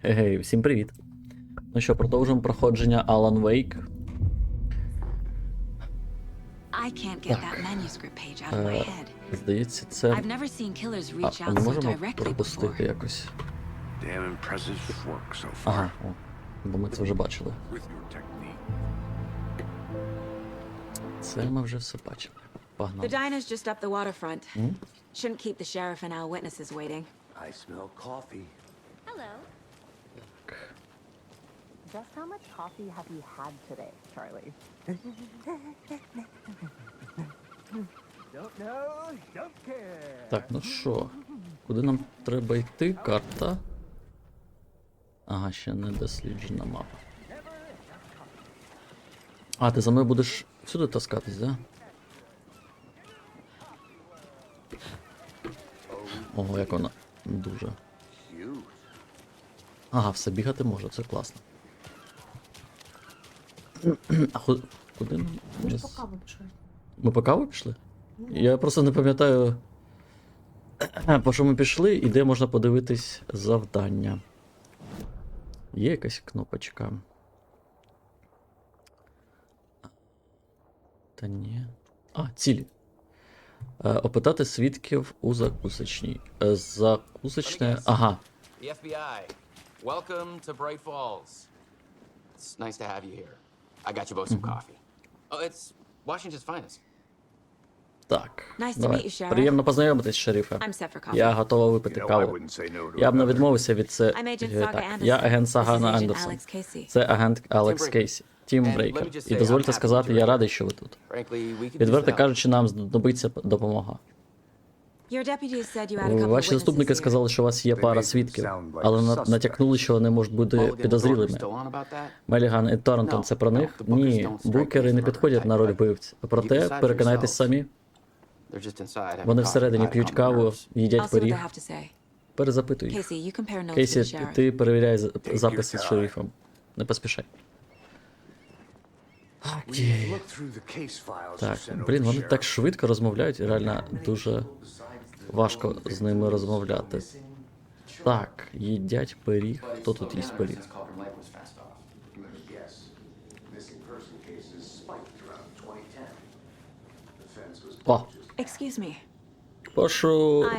Гей, всім привіт. Ну що, продовжуємо проходження Alan Wake. Здається, це... А ми можемо пропустити якось? Ага, о, бо ми це вже бачили. Це ми вже все бачили. Погнали. The diner's just up the waterfront. Shouldn't keep the sheriff and our witnesses waiting. I smell coffee. Hello. Just how much coffee have you had today, Charlie? Don't know, don't care. Так, ну що, куди нам треба йти? Карта. Ага, ще не досліджена мапа. А, ти за мною будеш всюди таскатись, да? Ого, як вона дуже. Ага, все бігати може, це класно. А куди нам? Ми по каву пішли. Ми по каву пішли? Я просто не пам'ятаю, по що ми пішли і де можна подивитись завдання. Є якась кнопочка? Та ні. А, цілі. Опитати свідків у закусочній. Закусочне... Ага. The FBI. Welcome to Bright Falls. It's nice to have you here. I got you both some coffee. Oh, it's Washington's finest. Так. Nice to Давай. meet you, Sheriff. Приємно познайомитись, шерифе. I'm set for coffee. Я готова випити You know, I каву. wouldn't say no to Я б не another. відмовився від це. I'm Agent Saga Так. Anderson. Я агент This is Сагана Agent Андерсон. Alex Casey. Це агент Алекс Breaker. Кейсі. Тім And let Брейкер. me just І say, дозвольте I'm happy сказати, to я do радий, it. що ви тут. Frankly, we could use Відверто the help. кажучи, нам знадобиться допомога. Your deputies said you had a couple of Ваші заступники witnesses here. сказали, що у вас є пара свідків, але натякнули, що вони можуть бути Mulligan and Thornton підозрілими. still on about that? Меліган і Торнтон, це про них? Ні, букери не підходять на роль вбивць. Проте, переконайтесь самі, They're just inside having вони coffee, всередині hiding п'ють on the каву, nerves. I'll їдять see what пиріг. they have to say. Перезапитуй їх. Casey, you compare notes to the Кейсі, sheriff. ти перевіряй записи з шерифом. Не поспішай. Окей. Look through the case files you Так, sent over блін, to вони Sheriff. так швидко розмовляють, реально дуже важко з ними розмовляти. Так, їдять пиріг. Хто тут їсть пиріг? О, Excuse me.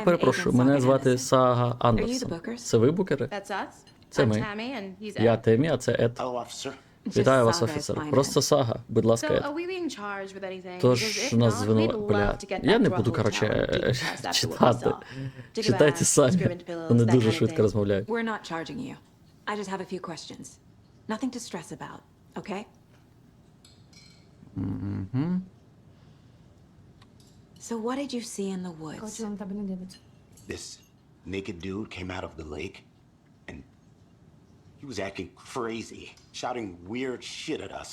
перепрошую, мене звати Сага Андерсон. Bookers? Це ви букери? That's us. Це I'm ми. Tammy and he's Я Ed. Темі, а це Ед. Hello, officer. Вітаю вас, Just Saga is офіцер. fine. Просто Сага, будь ласка, So, Ед. are we being charged with anything? Because Тож if нас not, we'd звинуватили. love Бля, to get я back не to our буду, hotel коротше, and decompress after what we читати. saw. Take a Читайте bath, самі. scream into pillows, Вони that дуже kind of швидко thing. розмовляють. We're not charging you. I just have a few questions. Nothing to stress about, okay? So what did you see in the woods? Коротше, на тебе не дивиться. This naked dude came out of the lake, and he was acting crazy, shouting weird shit at us.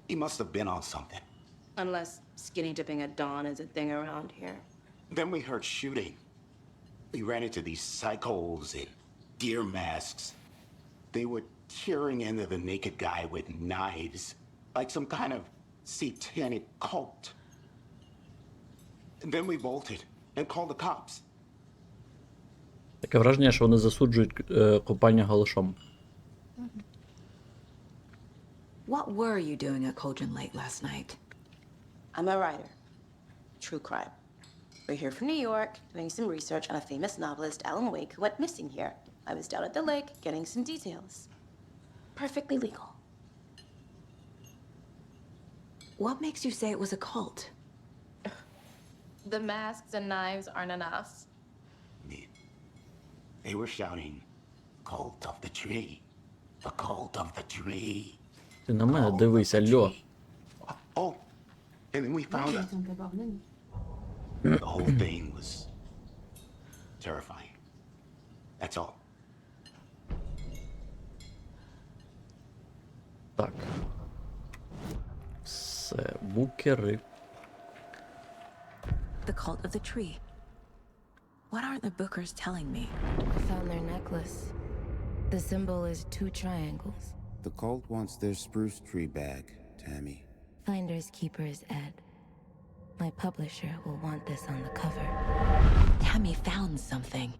He must have been on something. Unless skinny dipping at dawn is a thing around here. Then we heard shooting. We ran into these psychos in deer masks. They were tearing into the naked guy with knives, like some kind of satanic cult. And then we bolted and called the cops. Таке враження, що вони засуджують купання голишом. What were you doing at Cauldron Lake last night? I'm a writer. True crime. We're here from New York, doing some research on a famous novelist, Alan Wake, who went missing here. I was down at the lake, getting some details. Perfectly legal. What makes you say it was a cult? The masks and knives aren't enough. They were shouting, "Cult of the tree, the cult of the tree." Ти на мене дивись, альо. Oh, and then we found Там тебе один. the whole thing was terrifying. That's all. Так. Все, букери. The cult of the tree. What aren't the bookers telling me? I found their necklace. The symbol is 2 triangles. The cult wants their spruce tree back, Tammy. Finders keepers, Ed. My publisher will want this on the cover. Tammy found something.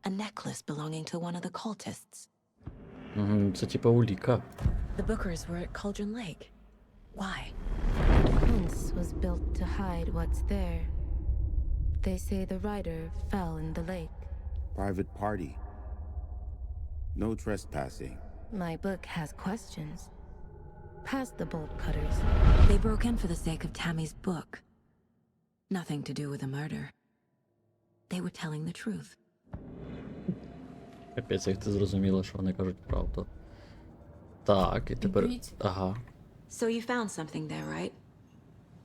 A necklace belonging to one of the cultists. Це типа уліка. The Bookers were at Cauldron Lake. Why? Fence was built to hide what's there. They say the rider fell in the lake. Private party. No trespassing. My book has questions. Past the bolt cutters. They broke in for the sake of Tammy's book. Nothing to do with the murder. They were telling the truth. Капець, як ти зрозуміла, що вони кажуть правду. Так, і тепер. Ідіть. Ага. So you found something there, right?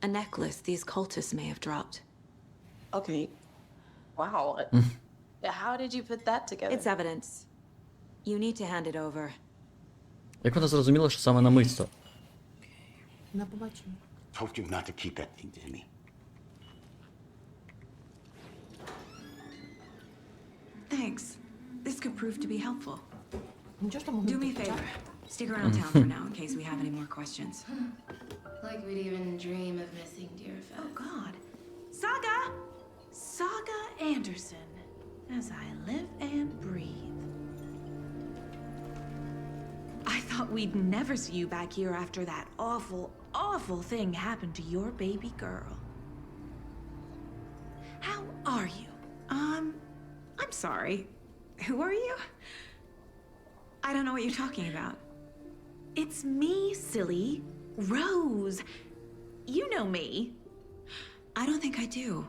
A necklace these cultists may have dropped. Okay. Wow. How did you put that together? It's evidence. You need to hand it over. Як вона зрозуміла, що саме намисто? На побачення. Told you not to keep that thing to me. Thanks. This could prove to be helpful. Нічого ж там могли Do me a почати? favor. Stick around town for now in case we have any more questions. Like we'd even dream of missing dear Oh, God. Saga! Saga Anderson. As I live and breathe. I thought we'd never see you back here after that awful, awful thing happened to your baby girl. How are you? I'm sorry. Who are you? I don't know what you're talking about. It's me, silly. Rose. You know me. I don't think I do.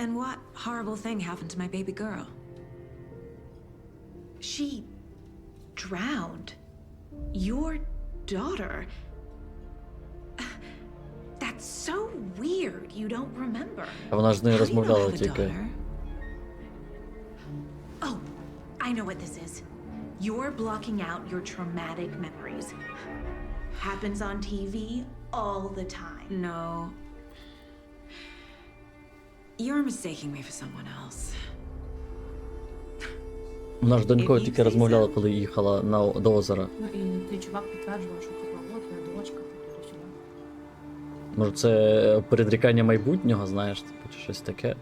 And what horrible thing happened to my baby girl? She drowned. Your daughter. That's so weird you don't remember. А вона ж з нею How do you not розмовляла have a тільки. daughter? Oh, I know what this is. You're blocking out your traumatic memories. Happens on TV all the time. No. You're mistaking me for someone else. Вона ж донькою тільки розмовляла, коли їхала до озера. Ну і той чувак підтверджував, що типу, от твоя дочка, туди-сюди. Може, це передрікання майбутнього, знаєш, типу, чи щось таке.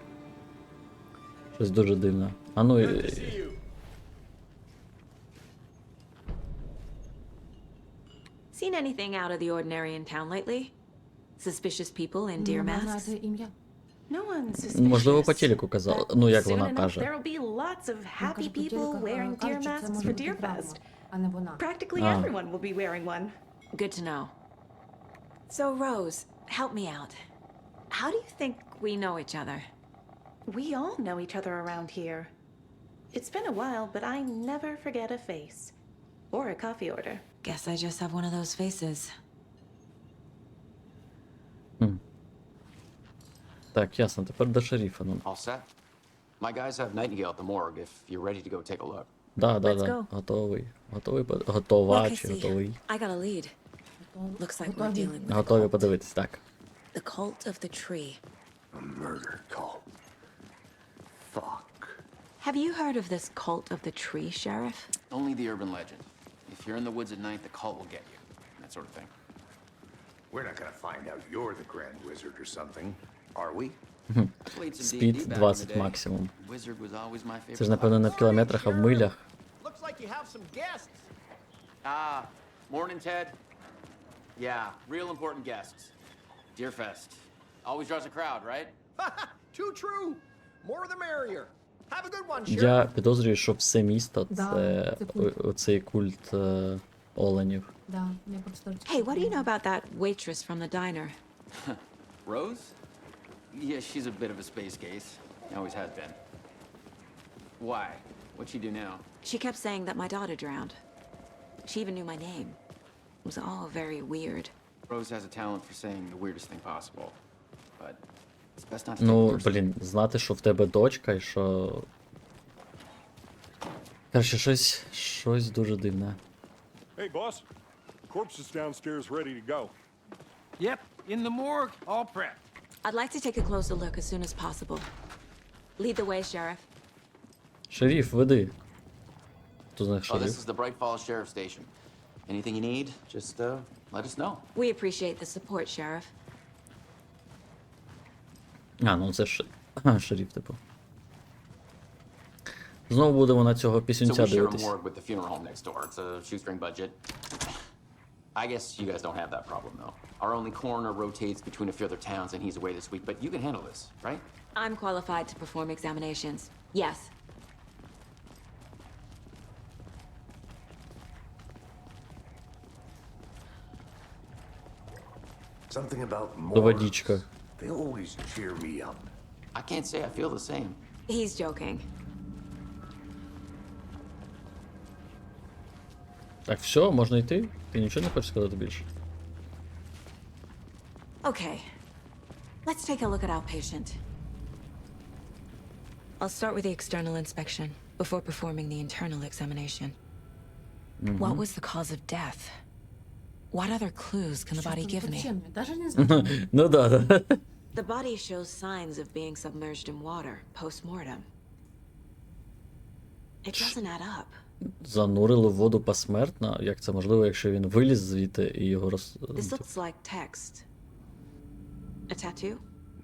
Щось дуже дивне. А ну. Seen anything out of the ordinary in town lately? Suspicious people in deer Вона masks? знає ім'я. No one's suspicious. Можливо, по телеку казала. Ну, як Soon вона enough, каже. there'll be lots of Він happy каже, по people телеку, wearing deer кажуть, що це masks може for бути Deer травма, Fest. а не вона. Practically Ah. everyone will be wearing one. Good to know. So, Rose, help me out. How do you think we know each other? We all know each other around here. It's been a while, but I never forget a face. Or a coffee order. Guess I just have one of those faces. Так, ясно, тепер до шерифа. Ну. All set? My guys have Nightingale at the morgue if you're ready to go take a look. Да, Let's да. go. Готовий. Готова Look, I чи see. готовий. I got a lead. Looks like we're Готові. dealing with a Готові cult. подивитись, так. The cult of the tree. A murder cult. Fuck. Have you heard of this cult of the tree, Sheriff? Only the urban legend. If you're in the woods at night, the cult will get you. That sort of thing. We're not gonna find out you're the Grand Wizard or something, are we? Played some Speed D&D back in the 20 day. максимум. Wizard was always my favorite. Це ж, напевно, не в кілометрах, а в милях. Looks like you have some guests. Ah, morning, Ted. Yeah, real important guests. Deerfest. Always draws a crowd, right? Too true. More the merrier. Have a good one, Sheriff. Я підозрюю, що все місто Да, це це культ. оцей культ оленів. Да, я просто... Hey, what do you know about that waitress from the diner? Rose? Yeah, she's a bit of a space case. Always has been. Why? What'd she do now? She kept saying that my daughter drowned. She even knew my name. It was all very weird. Rose has a talent for saying the weirdest thing possible. But it's best not to take it Ну, personally. блін, знати, що в тебе дочка і що. Короче, щось дуже дивне. Hey, boss. Corpse is downstairs ready to go. Yep, in the morgue, all prepped. I'd like to take a closer look as soon as possible. Lead the way, Sheriff. Шериф, веди. Хто з них Oh, this шериф? is the Bright Falls Sheriff Station. Anything you need, just let us know. We appreciate the support, Sheriff. А, ну це шериф, типу. Знову будемо на цього So пісюнця we share a дивитись. morgue with the funeral home next door. It's a shoestring budget. I guess you guys don't have that problem, though. Our only coroner rotates between a few other towns, and he's away this week, but you can handle this, right? I'm qualified to perform examinations. Yes. Something about Водичка. morals. They always cheer me up. I can't say I feel the same. He's joking. Так, все, можна йти? Ти нічого не хочеш сказати більше? Okay. Let's take a look at our patient. I'll start with the external inspection before performing the internal examination. What was the cause of death? What other clues can the body give me? Я даже не знаю. Ну да. The body shows signs of being submerged in water post-mortem. It doesn't add up. Занурили в воду посмертно? Як це можливо, якщо він виліз звідти і його This looks like text. A tattoo?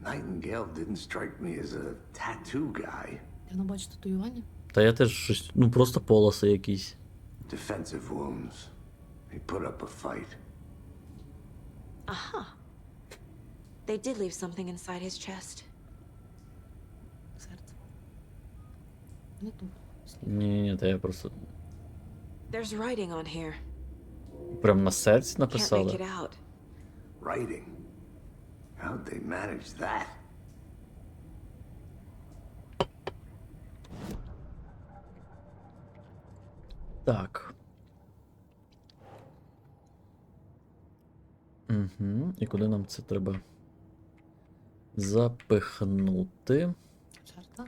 Nightingale didn't strike me as a tattoo guy. Я не бачу татуювання. Та я теж щось, ну просто полоси якісь. Defensive wounds. He put up a fight. Aha. They did leave something inside his chest. Серце. Не тут. Ні, та я просто There's writing on here. прям на серці Can't make написали. it out. Writing. How'd they manage that? Так. Угу. І куди нам це треба запихнути? Черта.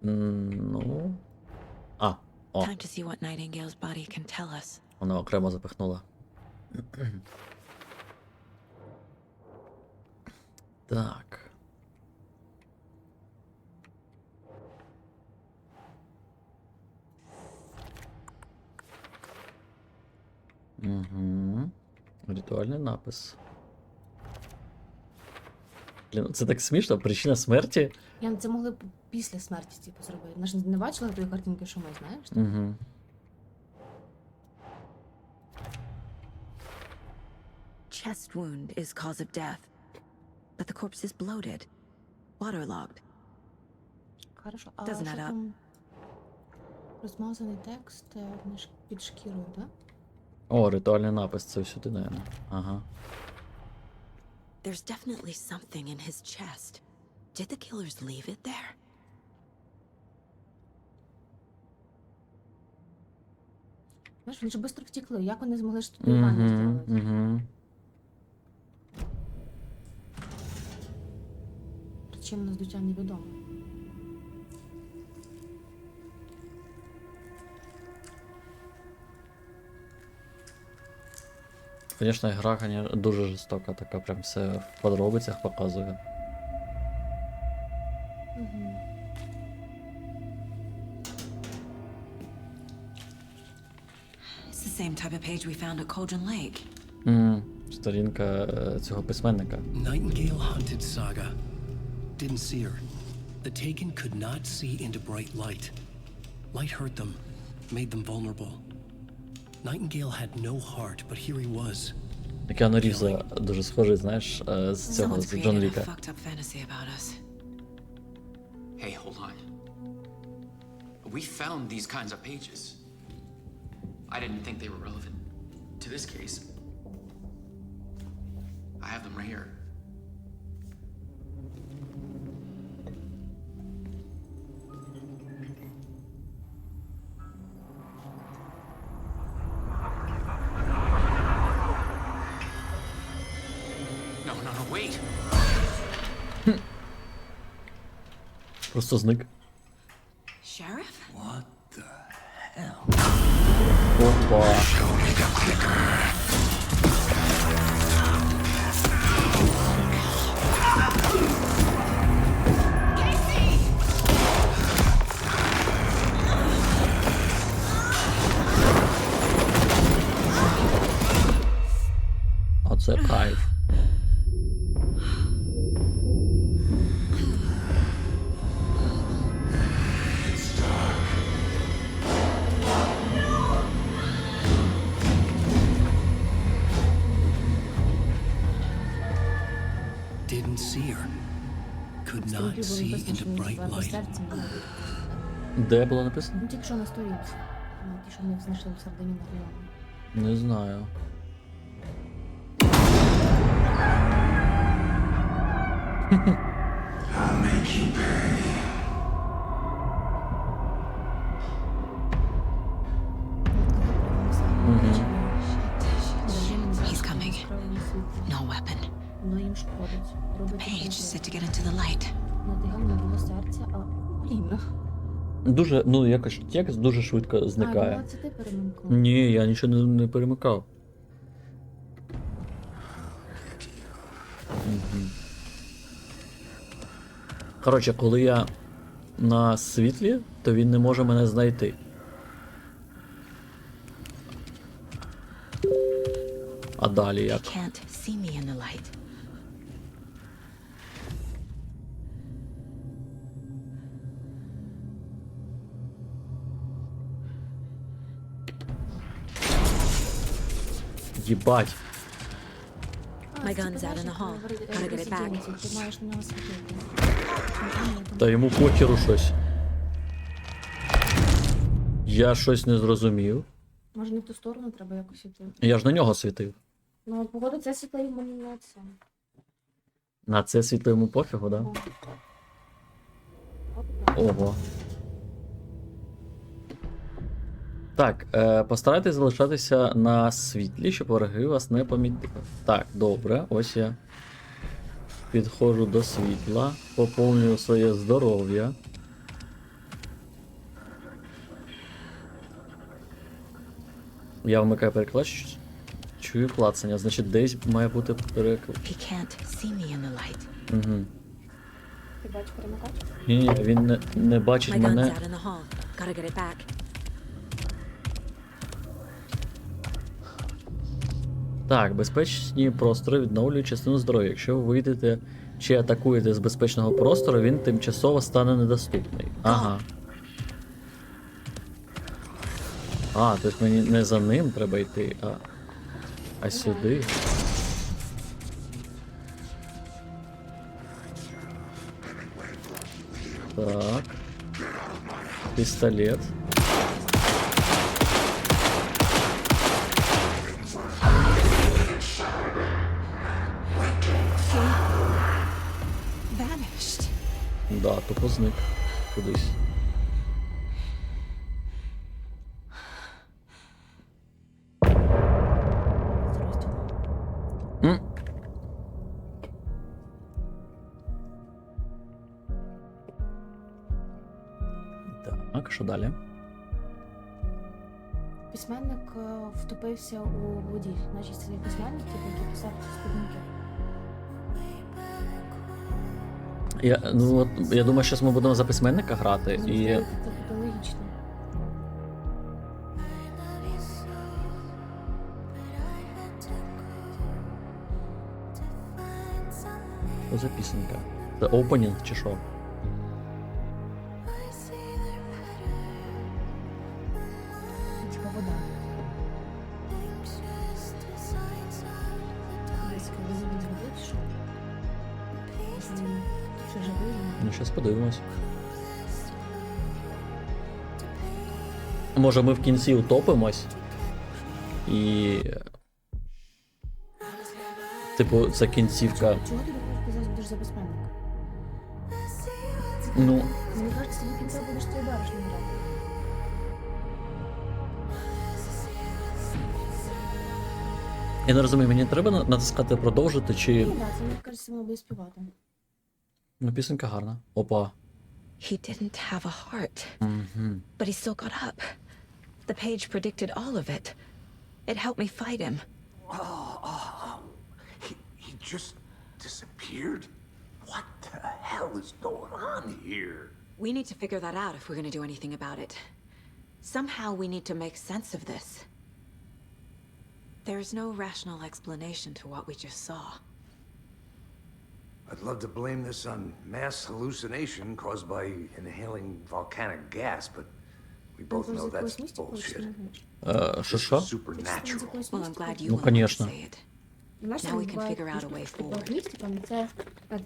Ну. А, о, Time to see what Nightingale's body can tell us. вона окремо запихнула. Так. Угу. Ритуальний напис. Блін, це так смішно, причина смерті. Я це могли б після смерті типу зробити. Ми ж не бачили тої картинки, що ми знаєш? Угу. Chest wound is cause of death. But the corpse is bloated. Waterlogged. Хорошо. А Doesn't що add up. там? Розмазаний текст під шкірою, так? О, ритуальний напис, це сюди, наверное. Ага. There's definitely something in his chest. Did the killers leave it there? Знаєш, вони ж швидко втекли. Як вони змогли ж татуювання зробити? Угу. Причина здуття невідома. Звісно, гра дуже жорстока, така прям все в подробицях показує. It's the same type of page we found at Cauldron Lake. Сторінка цього письменника. Nightingale hunted Saga. Didn't see her. The Taken could not see into bright light. Light hurt them, made them vulnerable. Nightingale had no heart, but here he was. Кіану Рівза дуже схожий, знаєш, з цього, Someone's з Джон created a Віка. fucked up fantasy about us. Hey, hold on. We found these kinds of pages. I didn't think they were relevant to this case. I have them right here. No, wait. Просто зник. Sheriff? What the hell? Опа. Show me the clicker. Оце кайф. could not see into bright light. Де було написано? Ну, тільки що на сторінці. Ну, ті, що в них знайшли в середині матеріалу. Не знаю. I'll make you pay. He's coming. No weapon. Воно їм шкодить. Робить Page said to get into the light. натягнення було серця, а... Блін. Дуже, ну якось текст дуже швидко А, зникає. думала, це ти перемикав. Ні, я нічого не перемикав. Коротше, коли я на світлі, то він не може мене знайти. А далі як? Can't see me in the light. Їбать. My gun's out in the hall. Gotta get it back. Ти маєш на нього світити. Та йому похеру щось. Я щось не зрозумів. Може не в ту сторону треба якось іти. Я ж на нього світив. Ну, от походу, це світло йому не на це. На це світло йому пофігу, да? Ого. Так, постарайтесь залишатися на світлі, щоб вороги вас не помітили. Так, добре, ось я підходжу до світла, поповнюю своє здоров'я. Я вмикаю перекладач, чую клацання, значить десь має бути переклад. He can't see me in the light. Угу. Ти бачиш перемикач? Ні, він не бачить My gun's мене. out in the hall. Gotta get it back. Так, безпечні простори відновлюють частину здоров'я. Якщо ви вийдете чи атакуєте з безпечного простору, він тимчасово стане недоступний. Ага. А, тобто мені не за ним треба йти, а сюди. Так. Пістолет. Vanished. Да, тупо зник. Кудись. М? Так, що далі? Письменник втопився у воді. Значить, це письменник, який писав спідники. Я думаю, що ми будемо за письменника грати Ну, і. здається, це буде логічно. Що за пісенька? Це опенінг чи що? Типа вода. Десь коли він зробив, що? Чи живий? Ну, щас подивимось. Може ми в кінці утопимось і. Типу, це кінцівка. Чого ти зараз будеш за письменника? Ну. Мені кажеться, до кінця будеш цей баришню грати. Я не розумію, мені треба натискати продовжити чи. Ні, так, це мені кажеться, вона буде співати. Ну, пісенька гарна. Опа. He didn't have a heart, Угу. but he still got up. The page predicted all of it. It helped me fight him. He just disappeared? What the hell is going on here? We need to figure that out if we're gonna do anything about it. Somehow we need to make sense of this. There's no rational explanation to what we just saw. I'd love to blame this on mass hallucination caused by inhaling volcanic gas, but we both know that's bullshit. Що? Supernatural. Well, I'm glad you Ну, will конечно. say it. Знаєш, Now там we can буває figure out a way типу, forward. містика, це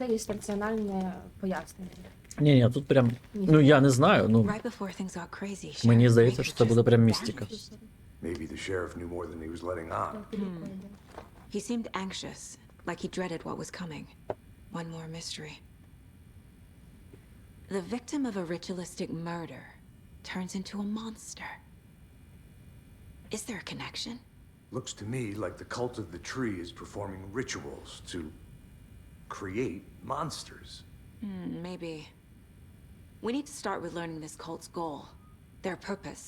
є раціональне пояснення. Ні, тут прям. Ну я не знаю, ну. Right before things got crazy, Мені Sheriff здається, Baker що це буде just прям містика. Maybe the sheriff knew more than he was letting on. He seemed anxious, like he dreaded what was coming. One more mystery. The victim of a ritualistic murder turns into a monster. Is there a connection? Looks to me like the cult of the tree is performing rituals to create monsters. Maybe. We need to start with learning this cult's goal, their purpose.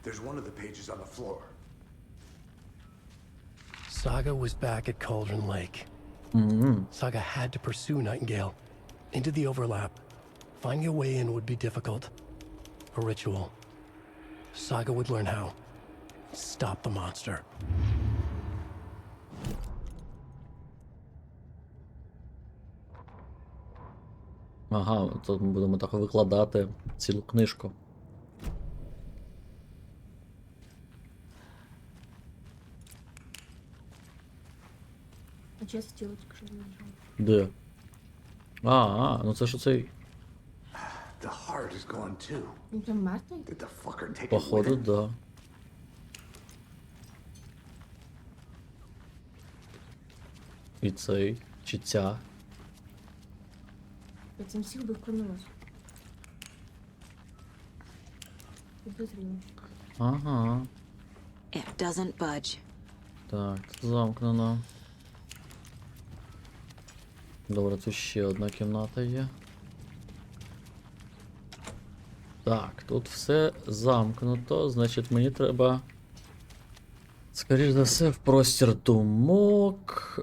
There's one of the pages on the floor. Saga was back at Cauldron Lake. Saga had to pursue Nightingale into the overlap. Finding a way in would be difficult. A ritual. Saga would learn how. Stop the monster. Ага, тут ми будемо так викладати цілу книжку. А чи я хотіла тільки що знайшла? Де? Ну це ж оцей. The heart is gone too. Він там мертвий? Did the fucker take it with Походу, him? да. І цей, чи ця. Я цим всіх би вкорнулась. Підозріло. Ага. It doesn't budge. Так, тут замкнено. Добре, тут ще одна кімната є. Так, тут все замкнуто, значить мені треба. Скоріш за все, в простір думок.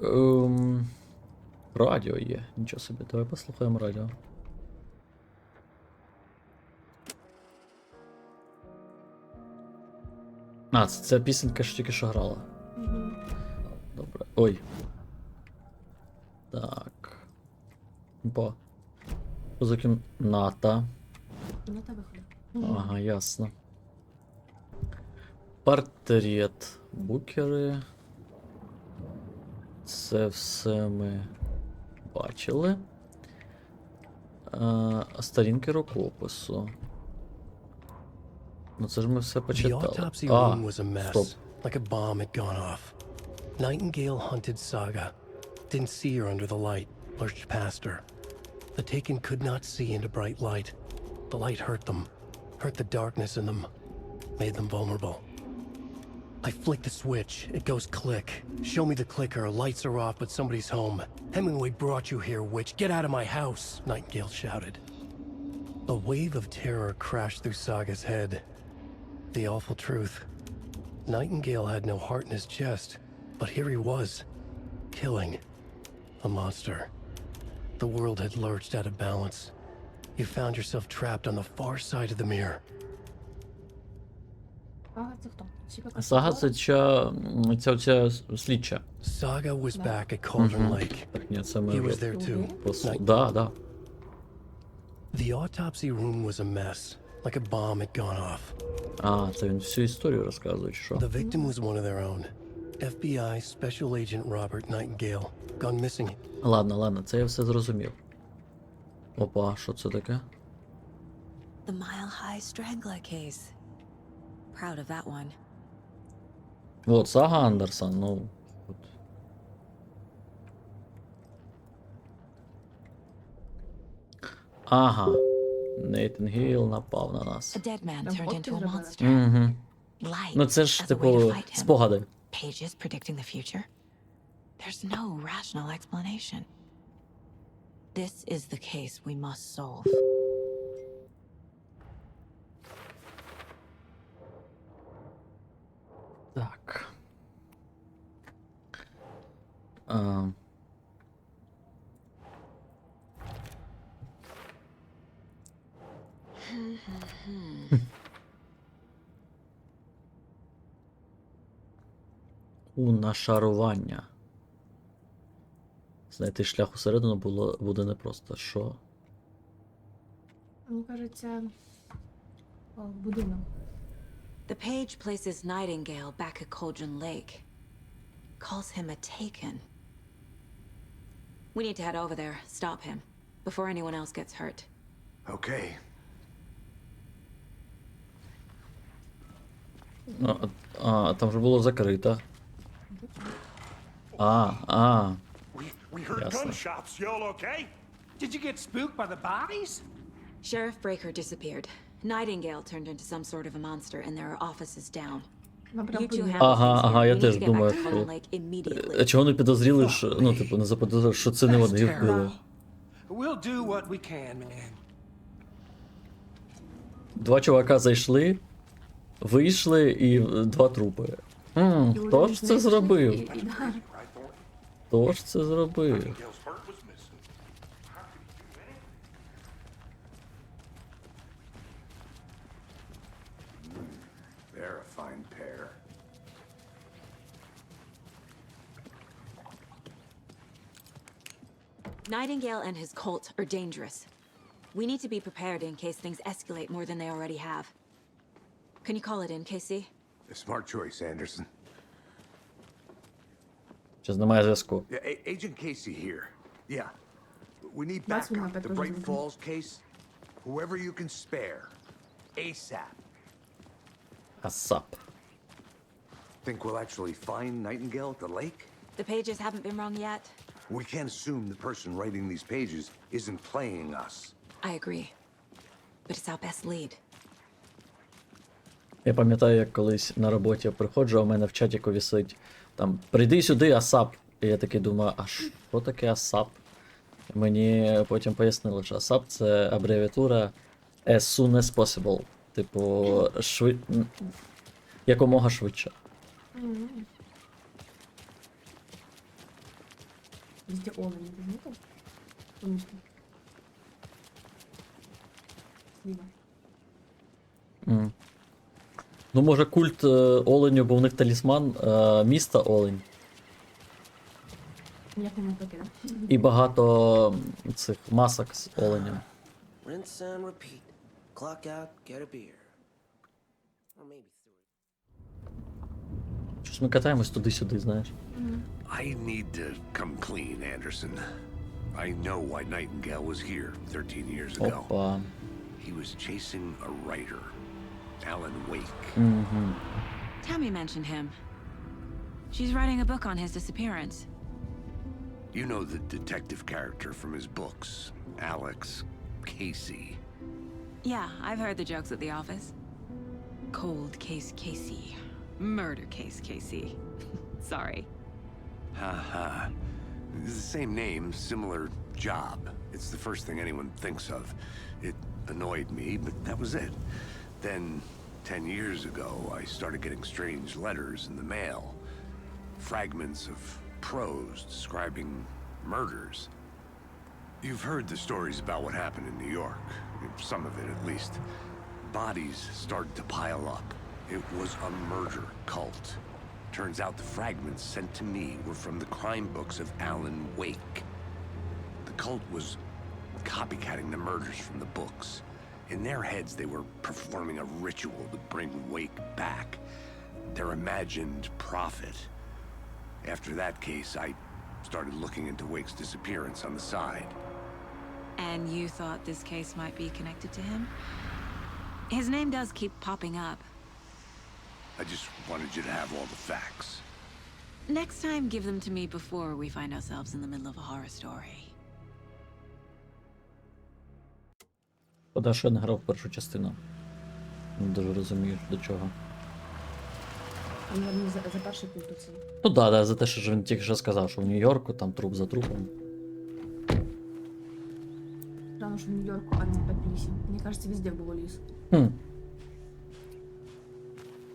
Радіо є. Нічого собі, давай послухаємо радіо. Це пісенька, що тільки що грала. Добре. Ой. Так. Що за кімната? Кімната виходить. Ага, ясно. Портрет. Букери. Це все ми бачили. Сторінки рукопису. Ну це ж ми все The почитали. autopsy room was a mess, стоп. like a bomb had gone off. Nightingale hunted Saga. Didn't see her under the light, lurched past her. The Taken could not see into bright light. The light hurt them, hurt the darkness in them, made them vulnerable. I flick the switch, it goes click. Show me the clicker, lights are off, but somebody's home. Hemingway brought you here, witch. Get out of my house, Nightingale shouted. A wave of terror crashed through Saga's head. The awful truth. Nightingale had no heart in his chest, but here he was, killing a monster. The world had lurched out of balance. You found yourself trapped on the far side of the mirror. Ага, це хто? Сага це ця слідча. Saga was back at Cauldron Lake. Так, ні, це ми He was вже there too. Да. The autopsy room was a mess, like a bomb had gone off. Це він всю історію розказує, чи що? The victim was one of their own. FBI Special Agent Robert Nightingale, gone missing. Ладно, це я все зрозумів. Опа, що це таке? The Mile High Strangler case. Proud of that one. От, Сага Андерсон, ну. От. Ага. Нейтан Гейл напав на нас. A dead man turned into a monster. Угу. Light Ну це ж, as a way to типу, fight him. спогади. Pages predicting the future? There's no rational explanation. This is the case we must solve. Так. Нашарування. Знайти шлях усередину буде непросто. Що? Мені кажеться, будинок. The page places Nightingale back at Cauldron Lake. Calls him a taken. We need to head over there, stop him, before anyone else gets hurt. Okay. Там же було закрито. We heard Ясно. gunshots. Y'all okay? Did you get spooked by the bodies? Sheriff Breaker disappeared. Nightingale turned into some sort of a monster, and there are offices down. You two handle things here. Я We need теж to get думаю, back to що... Cauldron Lake immediately. Чого не підозріли, що... Ну, типу, не заподозрили, що це не вони їх вбили. We'll do what we can, man. Два чувака зайшли, вийшли і два трупи. Хто ж це зробив? Хто ж це зробив? They're a fine pair. Nightingale and his cult are dangerous. We need to be prepared in case things escalate more than they already have. Can you call it in, Casey? A smart choice, Anderson. Щось немає зв'язку. Yeah, Agent Casey here. Yeah. We need backup. The Bright Falls case. Whoever you can spare. ASAP. Асап. Think we'll actually find Nightingale at the lake? The pages haven't been wrong yet. We can't assume the person writing these pages isn't playing us. I agree. But it's our best lead. Я пам'ятаю, як колись на роботі приходжу, а у мене в чаті висить там «Прийди сюди, Асап». І я такий думаю, а що таке Асап? Мені потім пояснили, що Асап — це абревіатура as soon as possible. Типу, якомога швидше. Везде олени, ты заметил? Умничка. Слива. Ну, може, культ оленю, бо в них талісман міста Олень. Як не таке, да? І багато цих масок з оленем. Rinse and repeat. Clock out, get a beer. Or maybe three. Щось ми катаємось туди-сюди, знаєш. I need to come clean, Anderson. I know why Nightingale was here 13 years ago. Опа. He was chasing a writer, Alan Wake. Tammy mentioned him. She's writing a book on his disappearance. You know the detective character from his books, Alex Casey. Yeah, I've heard the jokes at the office. Cold case Casey. Murder case Casey. Sorry. Ha. The same name, similar job. It's the first thing anyone thinks of. It annoyed me, but that was it. Then, 10 years ago, I started getting strange letters in the mail. Fragments of prose describing murders. You've heard the stories about what happened in New York. Some of it, at least. Bodies started to pile up. It was a murder cult. Turns out the fragments sent to me were from the crime books of Alan Wake. The cult was copycatting the murders from the books. In their heads, they were performing a ritual to bring Wake back. Their imagined prophet. After that case, I started looking into Wake's disappearance on the side. And you thought this case might be connected to him? His name does keep popping up. I just wanted you to have all the facts. Next time, give them to me before we find ourselves in the middle of a horror story. Шкода, що я не грав першу частину. Не дуже розумію, до чого. А мабуть, за перший пункт оцей. Ну да, за те, що ж він тільки що сказав, що в Нью-Йорку там труп за трупом. Рано, що в Нью-Йорку, а не в лісі. Мені кажеться, везде було ліс.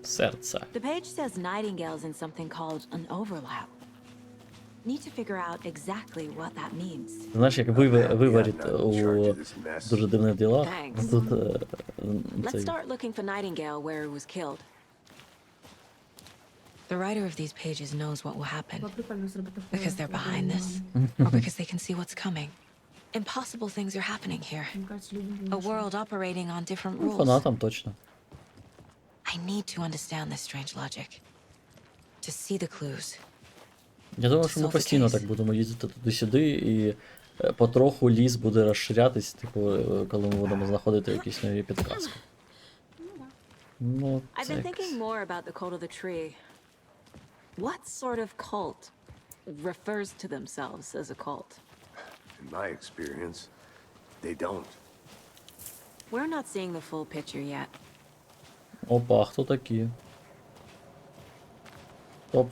Серце. The page says Nightingale's in something called an overlap. Need to figure out exactly what that means. Знаєш, як виварить у дуже дивних ділах. Тут Let's цей... start looking for Nightingale where he was killed. The writer of these pages knows what will happen. Because they're behind this. Or because they can see what's coming. Impossible things are happening here. A world operating on different rules. Фанатам точно. I need to understand this strange logic. To see the clues. Я думаю, що ми постійно так будемо їздити туди-сюди, і потроху ліс буде розширятись, типу, коли ми будемо знаходити якісь нові підказки. Ну, I've been thinking more about the cult of the tree. What sort of cult refers to themselves as a cult? In my experience, they don't. We're not seeing the full picture yet. Опа, хто такі?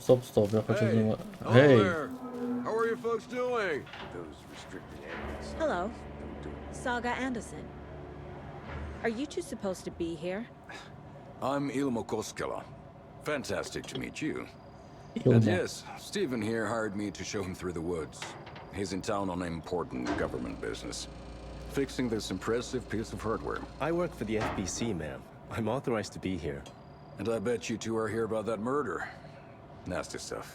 Стоп, я хочу з ними... Hello Гей! there. How are you folks doing? Those restricted areas. Hello, Don't do it. Saga Anderson. Are you two supposed to be here? I'm Ilmo Koskela. Fantastic to meet you. Ilmo. And yes, Stephen here hired me to show him through the woods. He's in town on important government business, fixing this impressive piece of hardware. I work for the FBC, ma'am. I'm authorized to be here. And I bet you two are here about that murder. Nasty stuff.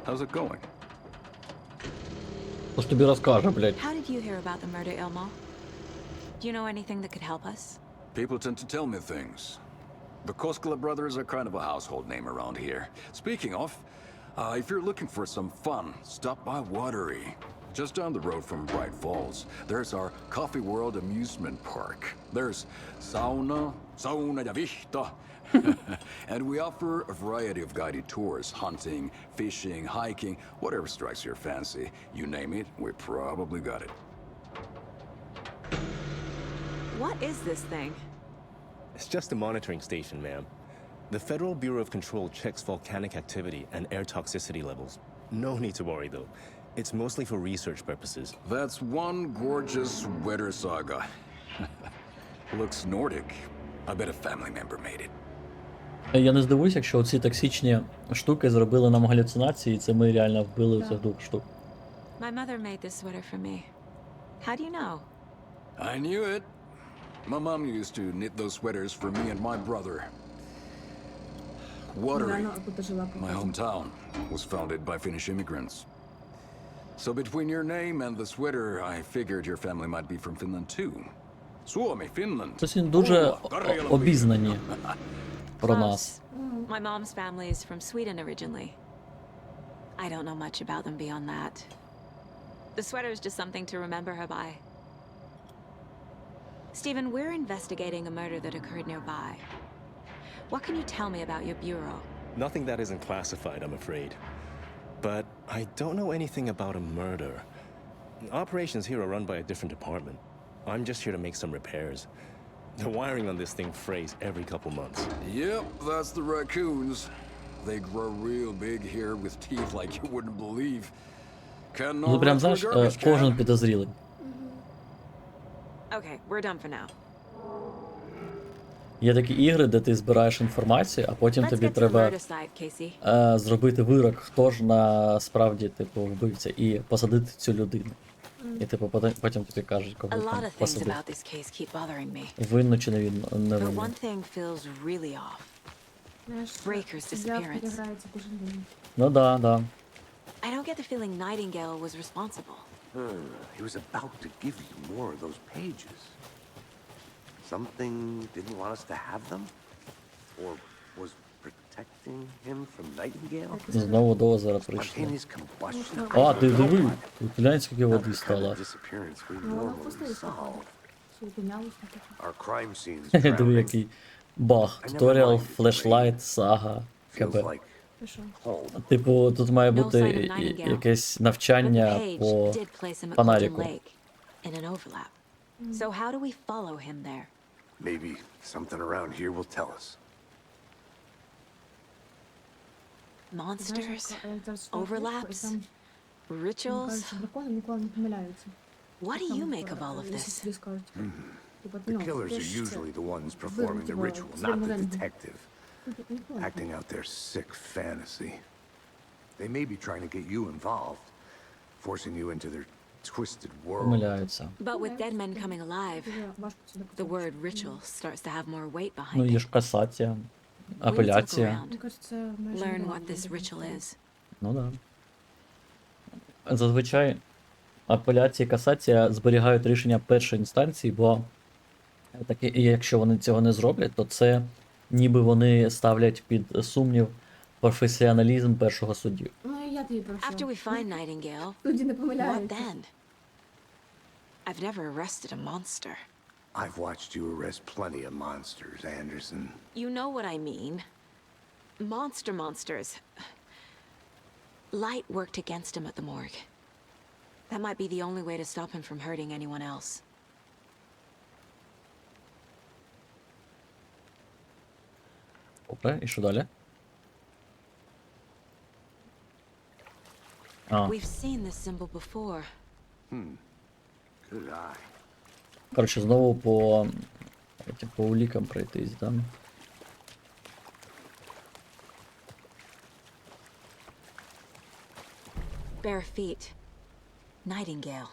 How's it going? Хто ж тобі розкаже, блядь? How did you hear about the murder, Ilmo? Do you know anything that could help us? People tend to tell me things. The Koskela brothers are kind of a household name around here. Speaking of, if you're looking for some fun, stop by Watery. Just down the road from Bright Falls, there's our Coffee World amusement park. There's sauna ja vihta. And we offer a variety of guided tours, hunting, fishing, hiking, whatever strikes your fancy. You name it, we probably got it. What is this thing? It's just a monitoring station, ma'am. The Federal Bureau of Control checks volcanic activity and air toxicity levels. No need to worry, though. It's mostly for research purposes. That's one gorgeous weather saga. Looks Nordic. I bet a family member made it. Я не здивуюсь, якщо ці токсичні штуки зробили нам галюцинації, і це ми реально вбили цих двох штук. My mother made this sweater for me. How do you know? I knew it. My mom used to knit those sweaters for me and my brother. Watery, my hometown, was founded by Finnish immigrants. So between your name and the sweater, I figured your family might be from Finland too. Suomi, Finland. Щось він дуже обізнані про нас. My mom's family is from Sweden originally. I don't know much about them beyond that. The sweater is just something to remember her by. Stephen, we're investigating a murder that occurred nearby. What can you tell me about your bureau? Nothing that isn't classified, I'm afraid. But I don't know anything about a murder. Operations here are run by a different department. I'm just here to make some repairs. The wiring on this thing frays every couple months. Yep, that's the raccoons. They grow real big here with teeth like you wouldn't believe. Ну прям, знаєш, кожен підозрілий. Okay, we're done for now. Є такі ігри, де ти збираєш інформацію, а потім Let's тобі get to the треба murder side, Casey. зробити вирок, хто ж насправді типу вбивця, і посадити цю людину. І типу потім тобі кажуть, кого A lot там of things посадити. about this case keep bothering me. Винно чи не винно. But one thing feels really off. Breaker's disappearance. Ну да. I don't get the feeling Nightingale was responsible. He was about to give you more of those pages. Something didn't want us to have them? Or was protecting him from Nightingale? Знову до озера прийшли. Spontaneous combustion. А, ти диви, тут глянь, скільки води стало. Disappearance we normally solve. Our crime scenes Диви, drowning. який баг. Туторіал, флешлайт, сага, КБ. Типу, тут має бути якесь навчання по фонаріку. In an overlap. So how do we follow him there? Maybe something around here will tell us. Monsters, overlaps, rituals. What do you make of all of this? The killers are usually the ones performing the ritual, not the detective. Acting out their sick fantasy. They may be trying to get you involved, forcing you into their twisted world. Помиляються. But with dead men coming alive, the word ritual starts to have more weight behind Ну, it. є ж касація, We need to look апеляція. around, learn what this ritual is. Ну да. Зазвичай апеляція і касація зберігають рішення першої інстанції, бо таки, і якщо вони цього не зроблять, то це ніби вони ставлять під сумнів професіоналізм першого судді. Ну, і я тобі про After що. we find Nightingale, Судді не what помиляються. then? I've never arrested a monster. I've watched you arrest plenty of monsters, Anderson. You know what I mean. Monsters. Light worked against him at the morgue. That might be the only way to stop him from hurting anyone else. Добре, і що далі? А, We've seen this symbol before. Good eye. коротше, знову по улікам пройтись, да? Bare feet. Nightingale.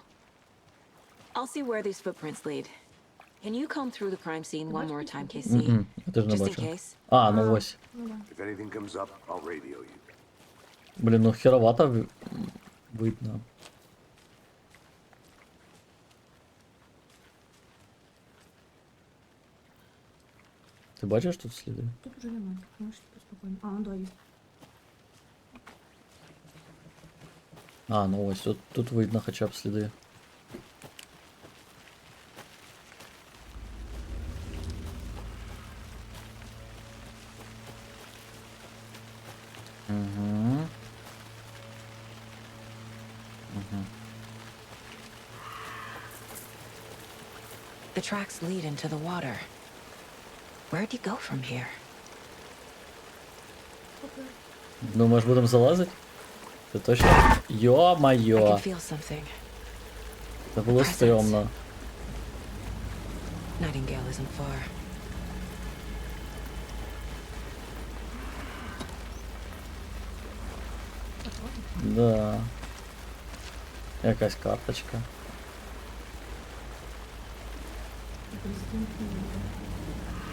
I'll see where these footprints lead. Can you comb through the crime scene one more time, KC? Я теж не Just in бачу. case. А, ну ось. If anything comes up, I'll radio you. Блін, ну херовато видно. Ти бачиш тут сліди? Тут уже немає. Можеш спокійно. А, он є. А, ну ось, тут видно хоча б сліди. Угу. Угу. The tracks lead into the water. Where'd he go from here? Думаєш, будемо залазити? Це точно? I Йо-майо! can feel something. Це було стрьомно. Nightingale isn't far. Да. Якась карточка.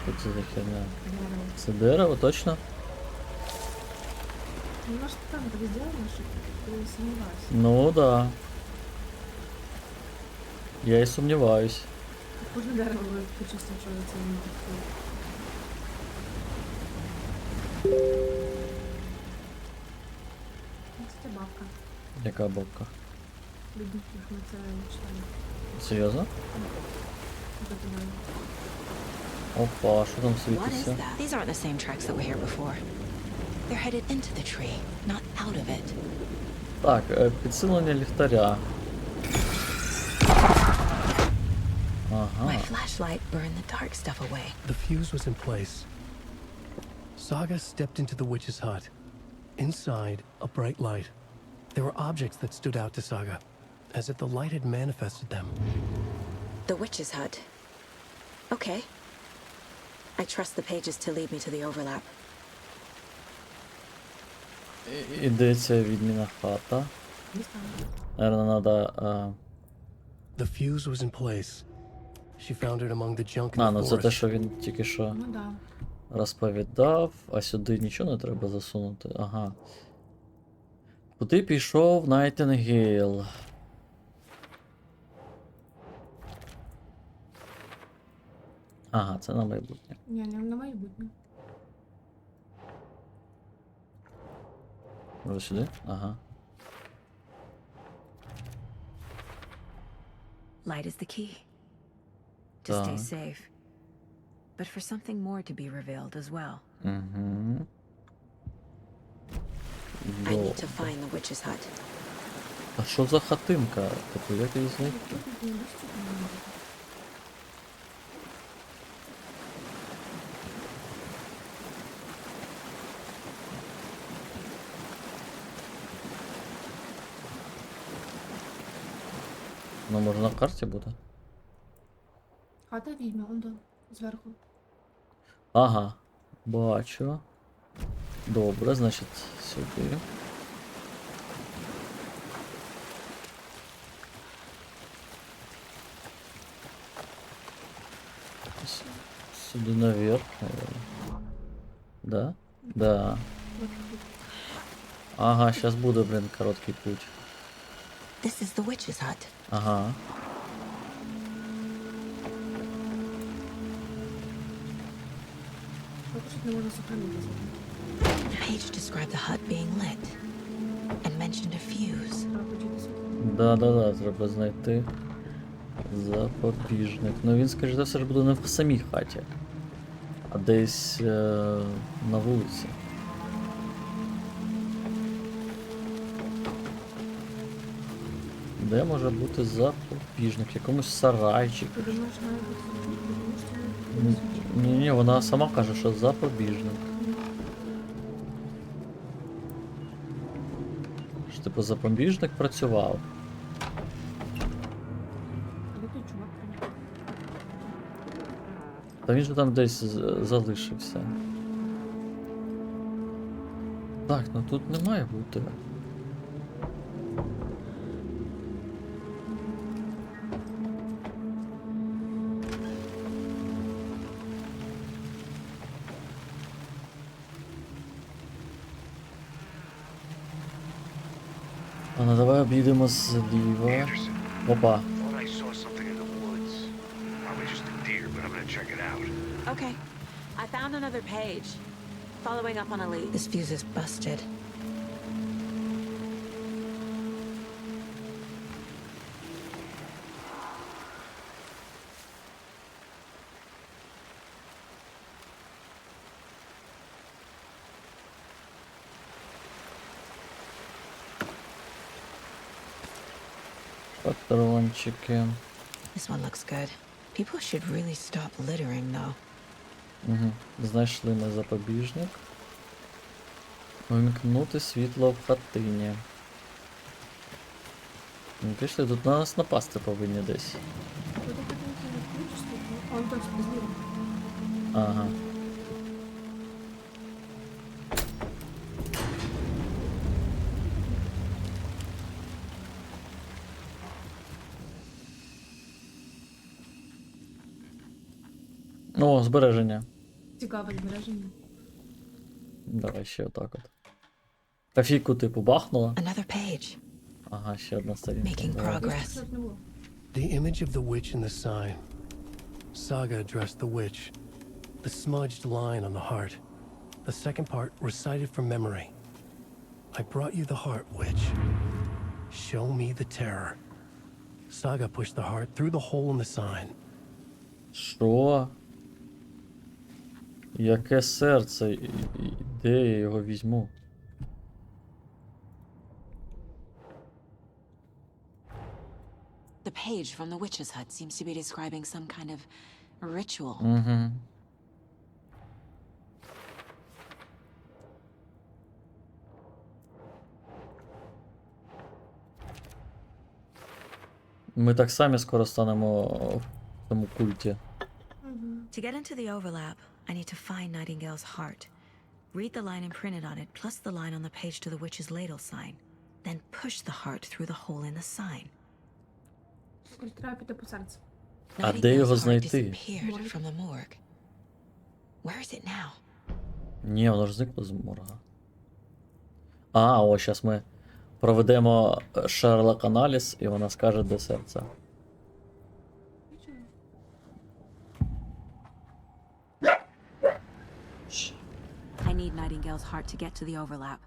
Що це за херня? Це дерево, точно? Ну, может, там так сделано, что ты сомневаешься. Ну да. Я і сумніваюсь. Кожне дерево почувствує, що це не таке. Це бабка. Яка бабка? Бідних ми це читали. Серйозно? Опа, що там What is світиться? that? These aren't the same tracks that were here before. They're headed into the tree, not out of it. Так, підсилення ліхтаря. Ага. My flashlight burned the dark stuff away. The fuse was in place. Saga stepped into the witch's hut. Inside, a bright light. There were objects that stood out to Saga, as if the light had manifested them. The witch's hut. Okay. I trust the pages to lead me to the overlap. Ідеться відміна хата. Наверно, надо... The fuse was in place. She found it among the junk in А, the ну це те, forest. що він тільки що Ну да. розповідав, а сюди нічого не треба засунути. Ага. Куди пішов Найтінгейл? Ага, це на майбутнє. Ні, не на майбутнє. Може сюди? Ага. Light is the key. To stay Так. safe. But for something more to be revealed as well. Угу. I need to find the witch's hut. А що за хатинка? Типу, як її знайти? Ну, може на карті буде? Хата відьма, он до, зверху. Ага, бачу. Добре, значить, сюди. Сюди наверх, наверное. Да? Да. Ага, сейчас буде, блин, короткий путь. This is the witch's hut. Ага. Тут не можна сохранити. The page described the hut being lit and mentioned a fuse. Да, треба знайти запобіжник. Ну він, скоріш за все, ж буде не в самій хаті, а десь на вулиці. Де може бути запобіжник? В якомусь сарайчику. Ти думаєш, має бути Ні, вона сама каже, що запобіжник. Що, типу, запобіжник працював. Та він же там десь залишився. Так, ну тут не має бути. А ну давай обійдемо зліва. Опа. Thought I saw something in the woods. Probably just a deer, but I'm gonna check it out. Okay, I found another page. Following up on a lead. This fuse is busted. Патрончики. This one looks good. People should really stop littering, though. Угу. Знайшли ми запобіжник. Вимкнути світло в хатині. Ну, пішли, тут на нас напасти повинні десь. Ага. О, збереження. Цікаве збереження. Давай ще отак от. Кофійку типу бахнула. Another page. Ага, ще одна сторінка. Making Давай. progress. The image of the witch in the sign. Saga addressed the witch. The smudged line on the heart. The second part recited from memory. I brought you the heart, witch. Show me the terror. Saga pushed the heart through the hole in the sign. Що? Яке серце? Де я його візьму? The page from the witch's hut seems to be describing some kind of ritual. Угу. Ми так самі скоро станемо в цьому культі. To get into the overlap, I need to find Nightingale's heart. Read the line imprinted on it, plus the line on the page to the witch's ladle sign. Then push the heart through the hole in the sign. Треба піти по серцю. А де його знайти? Disappeared from the morgue. Where is it now? Ні, воно ж зникло з морга. А, ось зараз ми проведемо Шерлок аналіз, і вона скаже, де серце. I need Nightingale's heart to get to the overlap.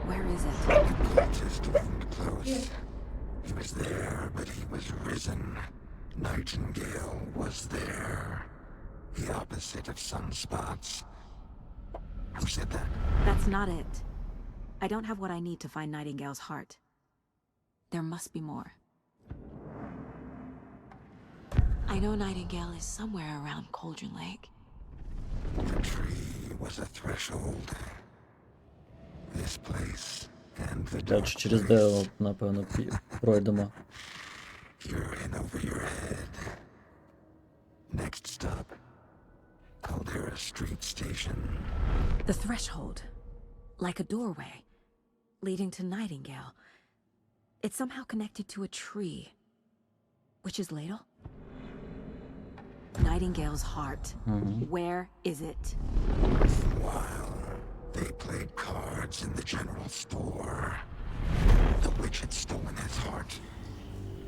Where is it? Just wasn't close. He was there, but he was risen. Nightingale was there. The opposite of sunspots. Who said that? That's not it. I don't have what I need to find Nightingale's heart. There must be more. I know Nightingale is somewhere around Cauldron Lake. The tree was a threshold. This place and the dark Через де, напевно, пройдемо. You're in over your head. Next stop, Caldera Street Station. The threshold. Like a doorway. Leading to Nightingale. It's somehow connected to a tree. Witch's ladle? Nightingale's heart. Where is it? While they played cards in the general store, the witch had stolen his heart.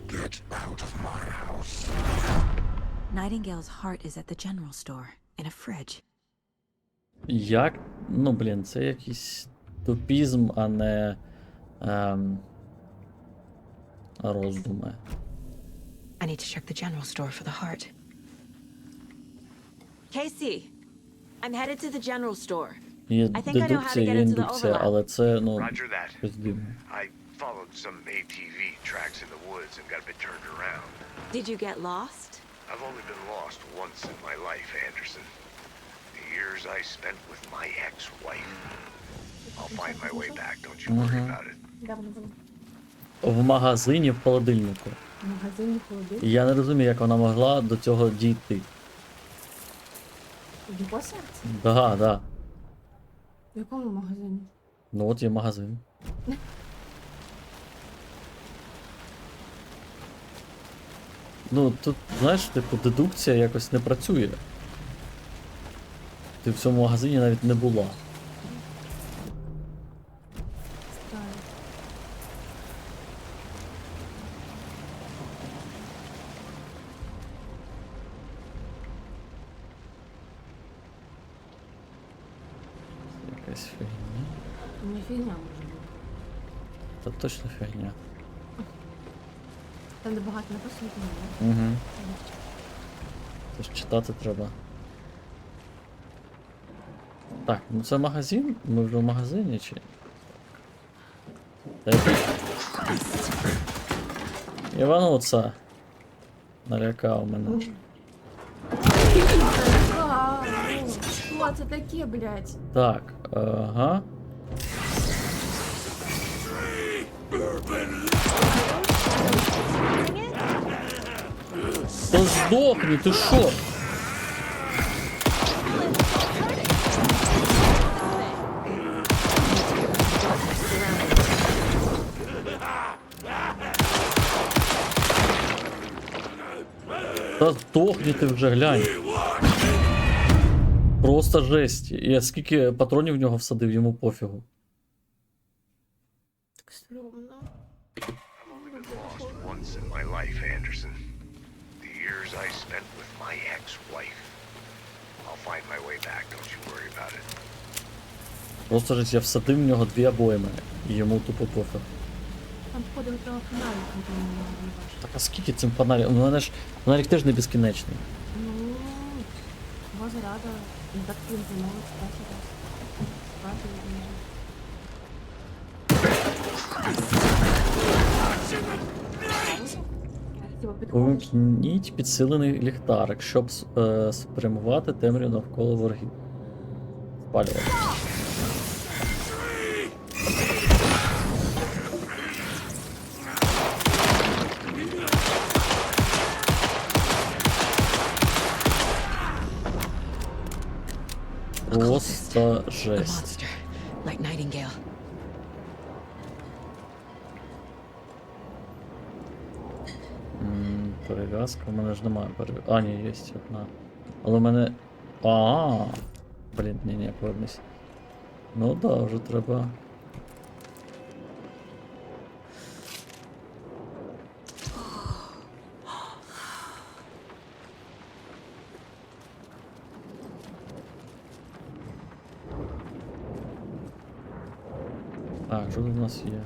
Get out of my house. Nightingale's heart is at the general store, in a fridge. Як? Ну, блін, це якийсь тупізм, а не роздуми. I need to check the general store for the heart. Casey, I'm headed to the general store. Є I think I know how to дедукція, get є into the індукція, overlap. але це, ну, Roger that. щось дивне. I followed some ATV tracks in the woods and got a bit turned around. Did you get lost? I've only been lost once in my life, Anderson. The years I spent with my ex-wife. I'll find my way back, don't you worry about it. В магазині в холодильнику. В магазині холодильник? І я не розумію, як вона могла до цього дійти. Його серце? Да, да. В якому магазині? Ну от є магазин. Ну, тут, знаєш, типу, дедукція якось не працює. Ти в цьому магазині навіть не була. Странно. Якась фігня. Не фігня може бути. Та точно фігня. Там де багато написано, то не. Угу. Тож читати треба. Так, ну це магазин? Ми вже в магазині чи? Та який? Івануца. Налякав мене. Що це таке, блядь? Так, ага. Та здохни, ти що? Та здохни ти вже, глянь. Просто жесть. Я скільки патронів в нього всадив, йому пофігу. Так стрьомно. I've only been lost once in my life, Anderson. The years I spent with my ex-wife. I'll find my way back, don't you worry about it. Просто жесть, я всадив в нього 2 обойми, і йому тупо пофіг. Там походу треба фонарик, там не бачиш. Так а скільки цим фонарів? Ну, мене ж фонарик теж не безкінечний. Ну, 2 заряда. Ну так він замовить, перший раз. Бачиш, Увімкніть підсилений ліхтарик, щоб спрямувати темряву навколо ворогів. Спалювати. Просто жесть. Like Nightingale. Перев'язка, у мене ж немає перев'язки. А, ні, є одна. Але в мене. А, блін, ні, повернись. Ну да, вже треба. Так, що тут у нас є?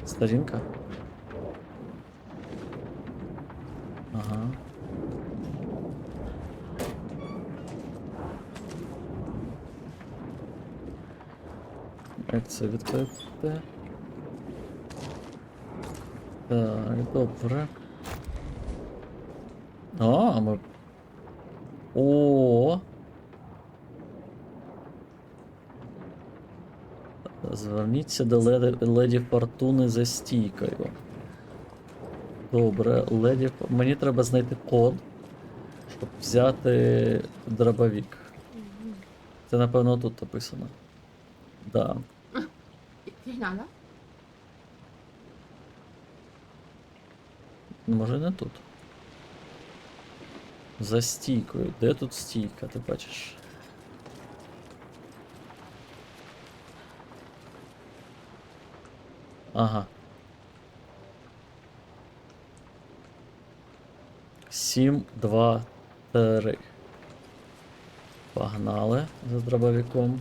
Сторінка? Ага. Як це відкрити? Так, добре. А, ми... О. Зверніться до леді Фортуни за стійкою. Добре, леді... Мені треба знайти код, щоб взяти дробовик. Це, напевно, тут написано. Да. Фігня, да? Може не тут. За стійкою. Де тут стійка, ти бачиш? Ага. 7, 2, 3. Погнали за дробовиком.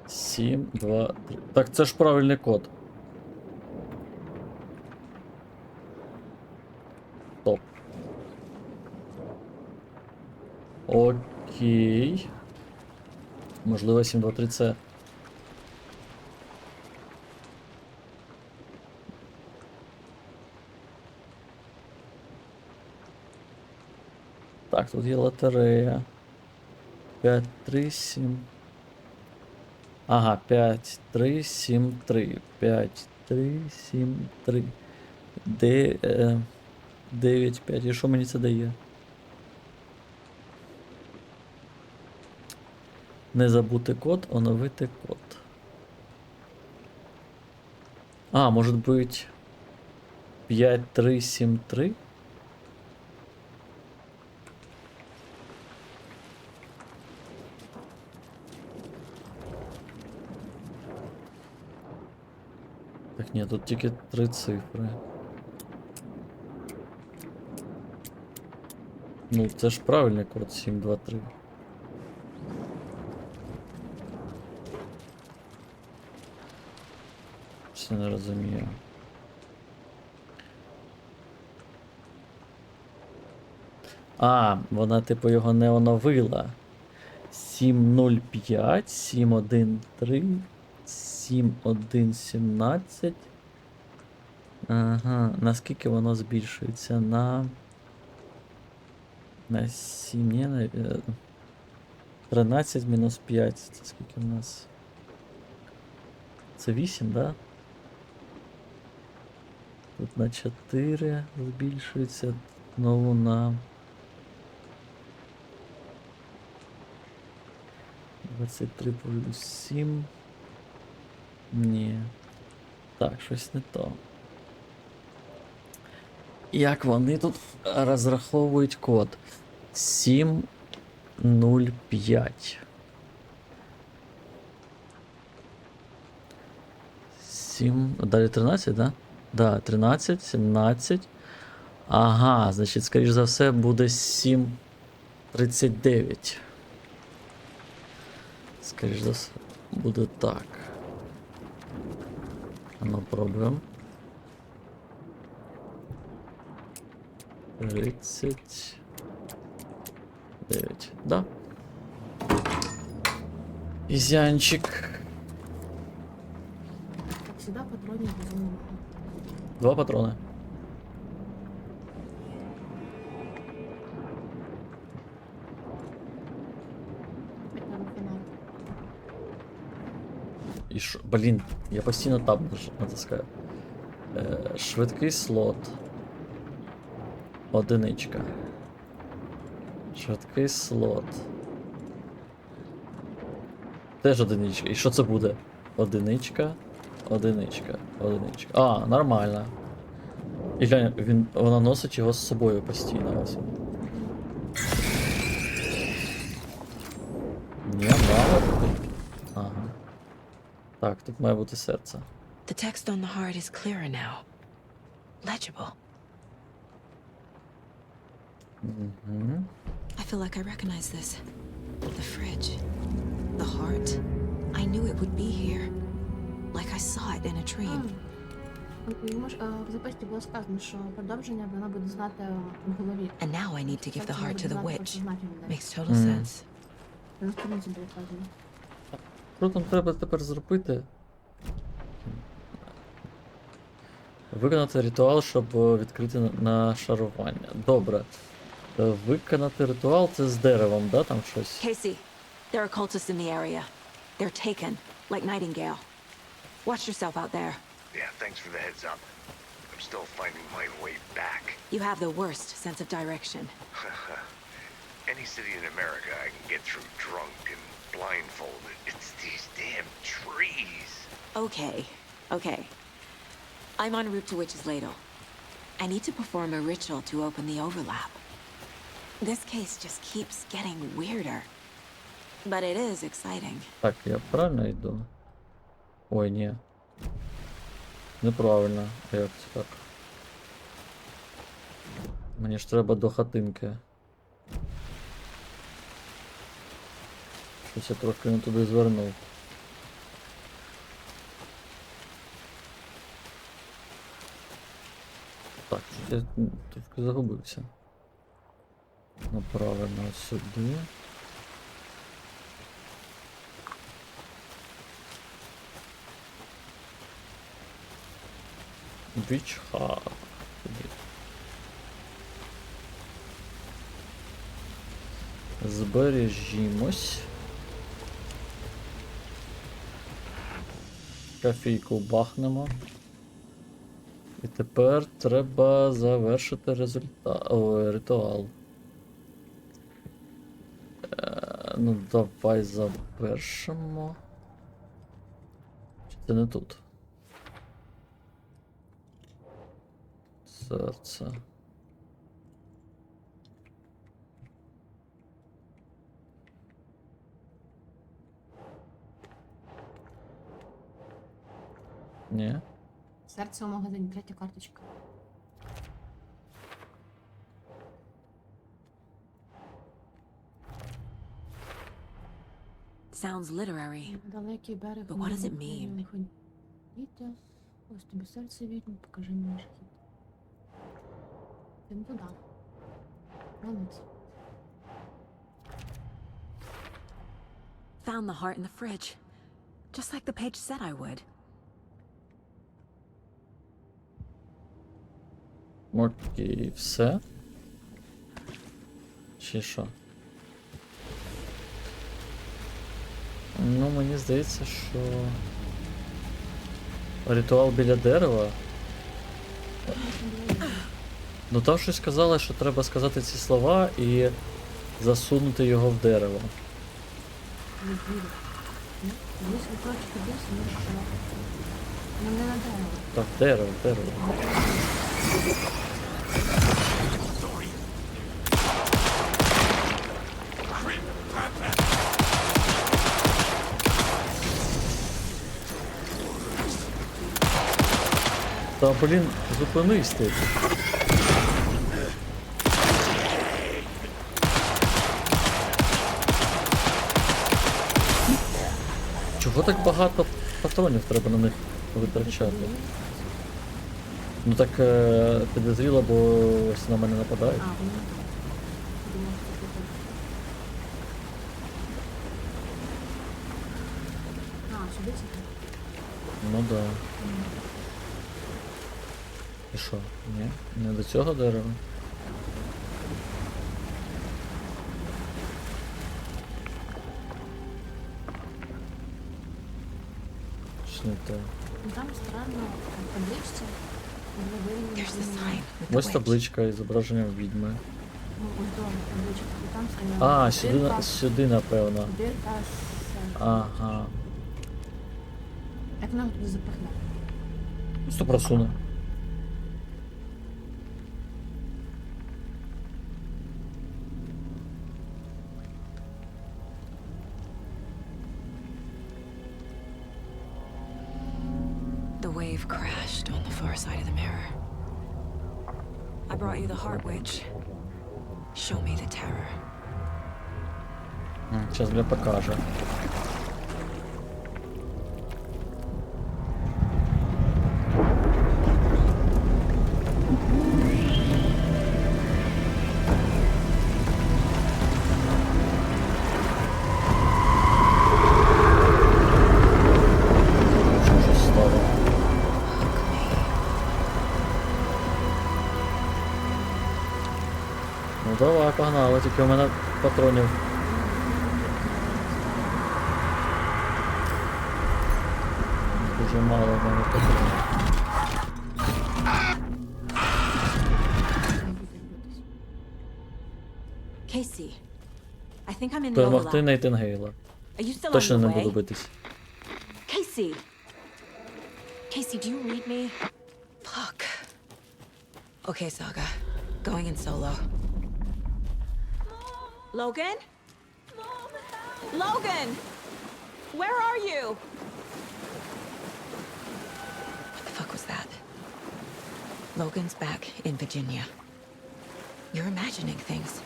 Сім, 2, 3. Так це ж правильний код. Стоп. Окей. Можливо, 7, 2, 3 це. Так, тут є лотерея. 5, 3, 7. Ага, 5, 3, 7, 3. 5, 3, 7, 3. 9, 5. І що мені це дає? Не забути код, оновити код. А, може бути 5, 3, 7, 3? Так, ні, тут тільки 3 цифри. Ну, це ж правильний код 7, 2, 3. Все не розумію. А, вона типу його не оновила. 705, 713, 7117. Ага, наскільки воно збільшується? На 7, ні, на 13 мінус 5. Це скільки в нас? Це 8, да? Тут на 4 збільшується, знову на 23 плюс 7. Ні. Так, щось не то. Як вони тут розраховують код? 705. 7. Далі 13, да? Да, 13, 17. Ага, значить, скоріш за все, буде 7,39. Скоріш за все, буде так. Ну, пробуємо. 39. Да. Ізянчик. Как всегда, патронник безумно. 2 патрона. Опять надо фонарик. І що? Блін, я постійно таб натискаю. Швидкий слот. Одиничка. Швидкий слот. Теж одиничка. І що це буде? Одиничка. Одиничка. Одиничка. А, нормально. І глянь, вона носить його з собою постійно. Ось. Ні, мало туди. Ага. Так, тут має бути серце. The text on the heart is clearer now. Legible. I feel like I recognize this. The fridge. The heart. I knew it would be here. Like I saw it in a dream. В записці було сказано, що продовження вона буде знати в голові. And now I need to give the heart to the witch. Makes total sense. На сторінці було сказано. Що там треба тепер зробити? Виконати ритуал, щоб відкрити нашарування. Добре. Виконати ритуал це з деревом, да? Там щось. Casey, there are cultists in the area. They're taken, like Nightingale. Watch yourself out there. Yeah, thanks for the heads up. I'm still finding my way back. You have the worst sense of direction. Any city in America I can get through drunk and blindfolded. It's these damn trees. Okay, okay. I'm en route to Witch's Ladle. I need to perform a ritual to open the overlap. This case just keeps getting weirder. But it is exciting. Так, я правильно йду? Ой, ні. Неправильно. Як це так? Мені ж треба до хатинки. Щось я трохи не туди звернув. Так, я трохи загубився. Направлено сюди. Вічха. Збережімось. Кофійку бахнемо. І тепер треба завершити ритуал. Ну, давай завершимо. Чи це не тут? Серце. Ні. Серце у магазині, третя карточка. Sounds literary. Далекий берег. But what does it mean? Діти, ось тобі серце відьми, покажи мені шхід. Ти не туди. Молодець. Found the heart in the fridge. Just like the page said I would. Окей, все. Чи що? Ну, мені здається, що ритуал біля дерева. Ну там щось сказали, що треба сказати ці слова і засунути його в дерево. Так, дерево, дерево. Та, блін, зупинись ти. Чого так багато патронів треба на них витрачати? Ну так підозріло, бо ось на мене нападають. Сюди це? Ну да. І що? Ні? Не до цього дерева? Що не те? Ну там странно, в табличці було вирівняно. Ось табличка із зображенням відьми. Ну, ось дома табличка, і там стояла А, сюди, напевно. дирка з... Ага. Як нам туди запихне? Просто просуне. The wave crashed on the far side of the mirror. I brought you the heart witch. Show me the terror. Сейчас бля покаже. Ну давай, погнали, тільки у мене патронів. Дуже мало в мене патронів. Casey, I think I'm in the Перемогти overlap. Нейтінгейла. Are you still Точно on не your буду way? битись. Casey! Casey, do you read me? Fuck. Okay, Saga. Going in solo. Logan? Logan! Where are you? What the fuck was that? Logan's back in Virginia. You're imagining things.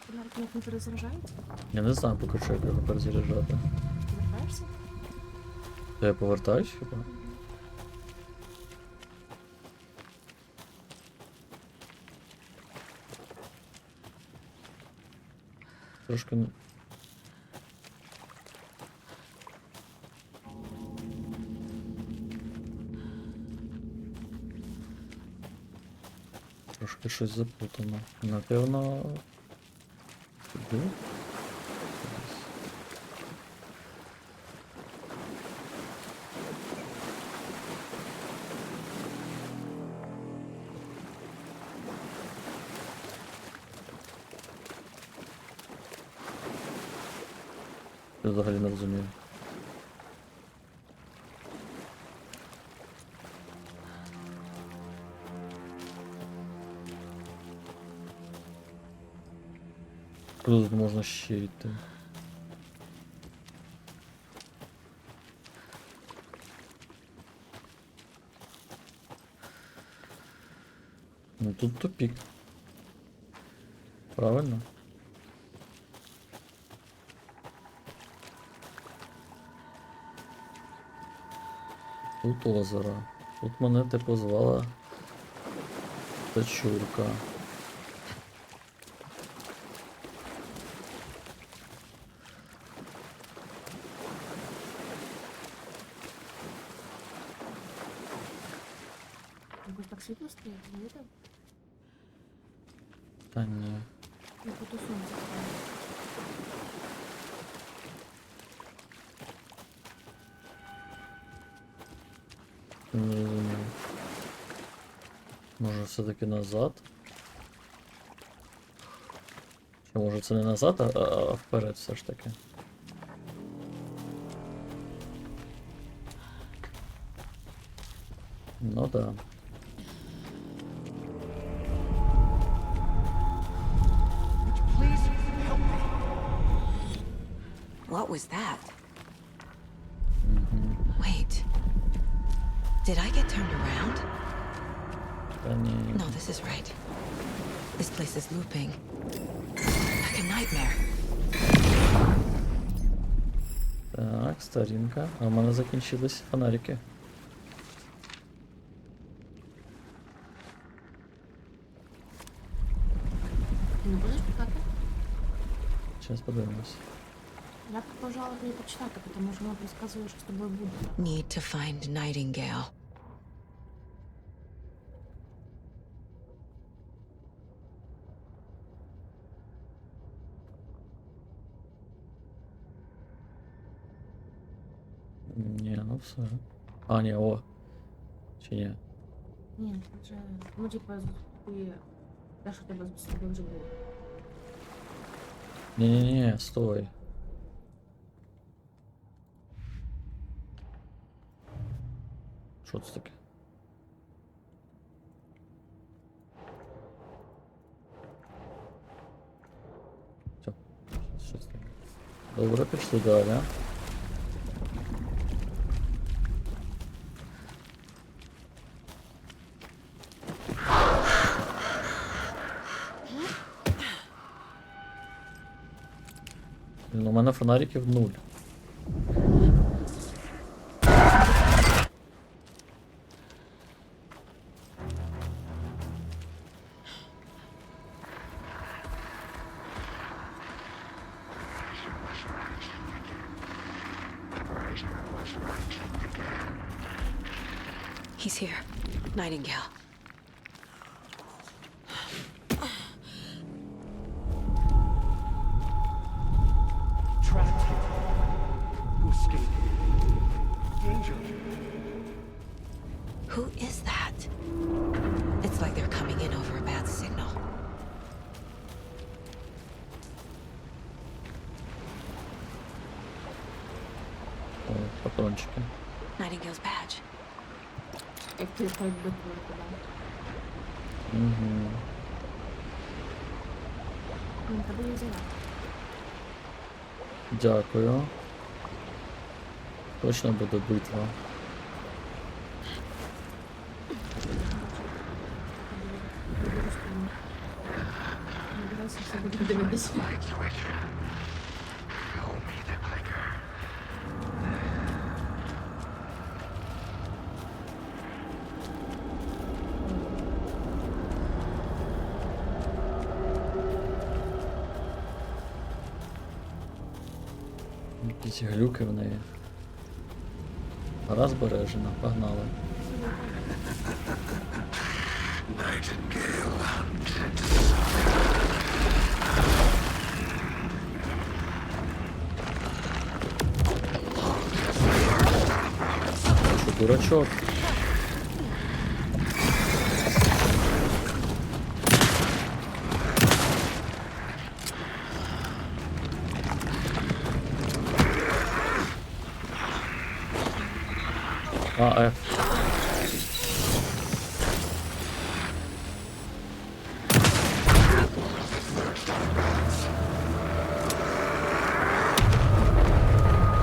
Фонарик не перезаряджається? Я не знаю поки що, як його перезаряджати. Повертаєшся? То я повертаюсь хіба? Трошки... Трошки щось запутано. Напевно... Сюди? Я взагалі не розумію. Тут можна ще йти. Ну тут тупик. Правильно? Тут озеро. Тут мене типу звала Дочурка. Якось так світло стоїть, не видно? Та ні. Ну, тут у сонці. Не розумію. Може все-таки назад? Чи може це не назад, а вперед все ж таки? Ну да. What was that? Wait. Did I get turned around? No, this is right. This place is looping. Like a nightmare. Так, старінка. А в мене закінчились фонарики. Ти не будеш питати? Зараз подивимось. Я б пожала не почитати, тому що вона розказує, що з тобою буде. Need to find Nightingale. Ні, ну все. А, ні, о. Чи ні? Ні, вже, ну типу, ти те, що тебе з тобою вже було. Ні-ні-ні, стой. Що це таке? Все, щось таке. Добре, пішли далі. У мене фонариків 0. He's here. Nightingale. Trapped here. Who escaped? Injured. Who is that? It's like they're coming in over a bad signal. О, патрончики. Nightingale's badge. Як ти ходить до курку, да? Угу. Ну, тебе її взяла. Дякую. Точно буде битва. подивитися. Якісь глюки в неї. Гра збережена, погнали. Що, дурачок? А,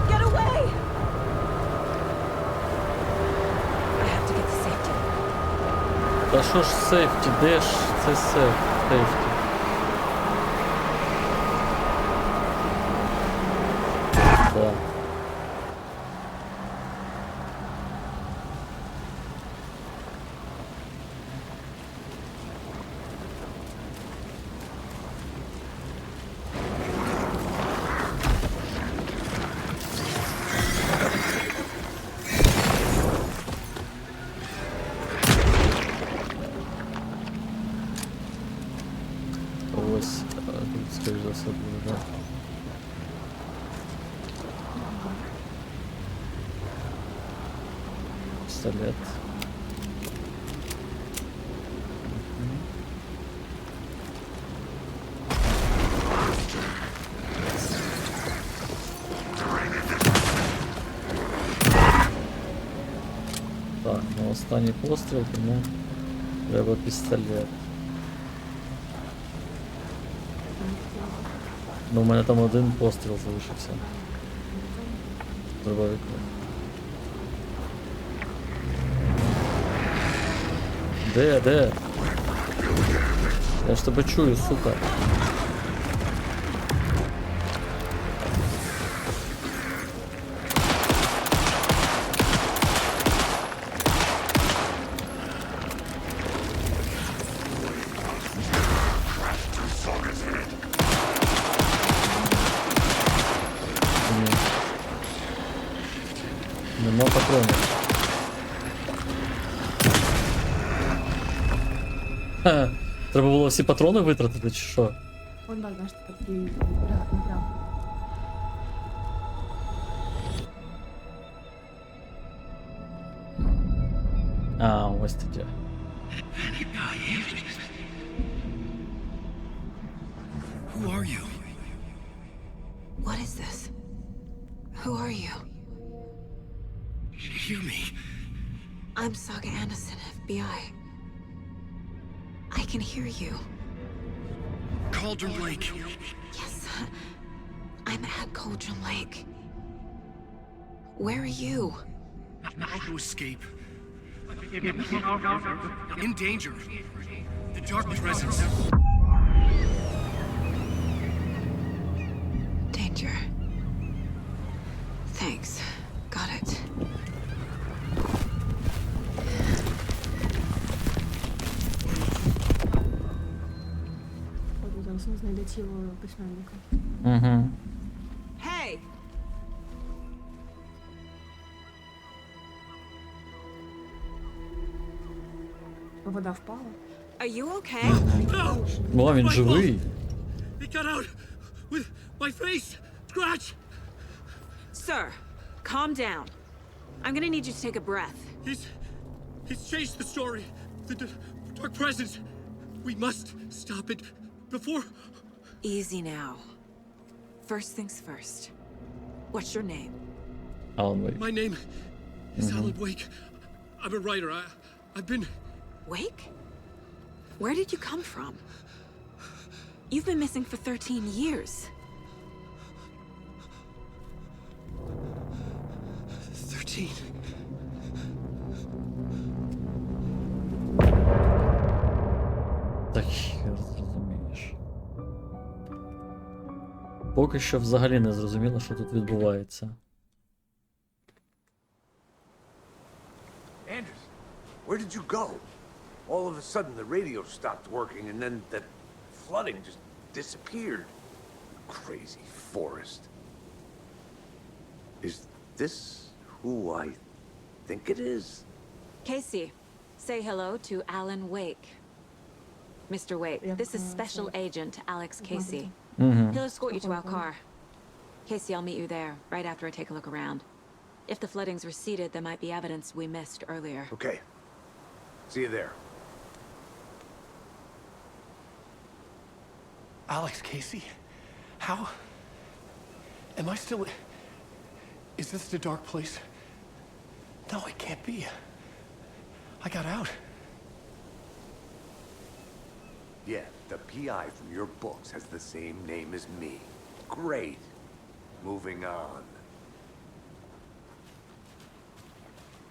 Get away! I have to get to safety. Та що ж сейфті? Де ж це сейфті? Да. Ось, тут, скоріш за все, буде, да? Пістолет. Так, ну останній постріл, тому треба пістолет. Ну, у мене там один постріл залишився. Треба виконати. Де? Я ж тебе чую, сука. Нема патронів. Ха, треба було всі патрони витратити, чи що? Он, да, знаешь, такой напрям. А, ось тоді. Who are you? What is this? Who are you? Hear me. I'm Saga Anderson, FBI. I can hear you. Cauldron Lake. Yes, I'm at Cauldron Lake. Where are you? How to escape. In danger. The dark presence. Danger. Thanks. Got it. От зараз він знайде тіло письменника. Угу. Hey! Вода впала. Are you okay? О, він живий. It got out with my face. Scratch. Sir, calm down. I'm gonna need you to take a breath. He's changed the story. The dark presence. We must stop it before. Easy now. First things first. What's your name? Alan Wake. My name is Alan Wake. I'm a writer. I've been... Wake? Where did you come from? You've been missing for 13 years. 13. Так хер зрозумієш. Поки що взагалі не зрозуміло, що тут відбувається. Anderson, where did you go? All of a sudden the radio stopped working and then that flooding just disappeared. Crazy forest. Is this who I think it is? Casey, say hello to Alan Wake. Mr. Wake, this is Special Agent Alex Casey. He'll escort you to our car. Casey, I'll meet you there, right after I take a look around. If the flooding's receded, there might be evidence we missed earlier. Okay. See you there. Alex Casey? How? Am I still... Is this the dark place? No, it can't be. I got out. Yeah, the PI from your books has the same name as me. Great. Moving on.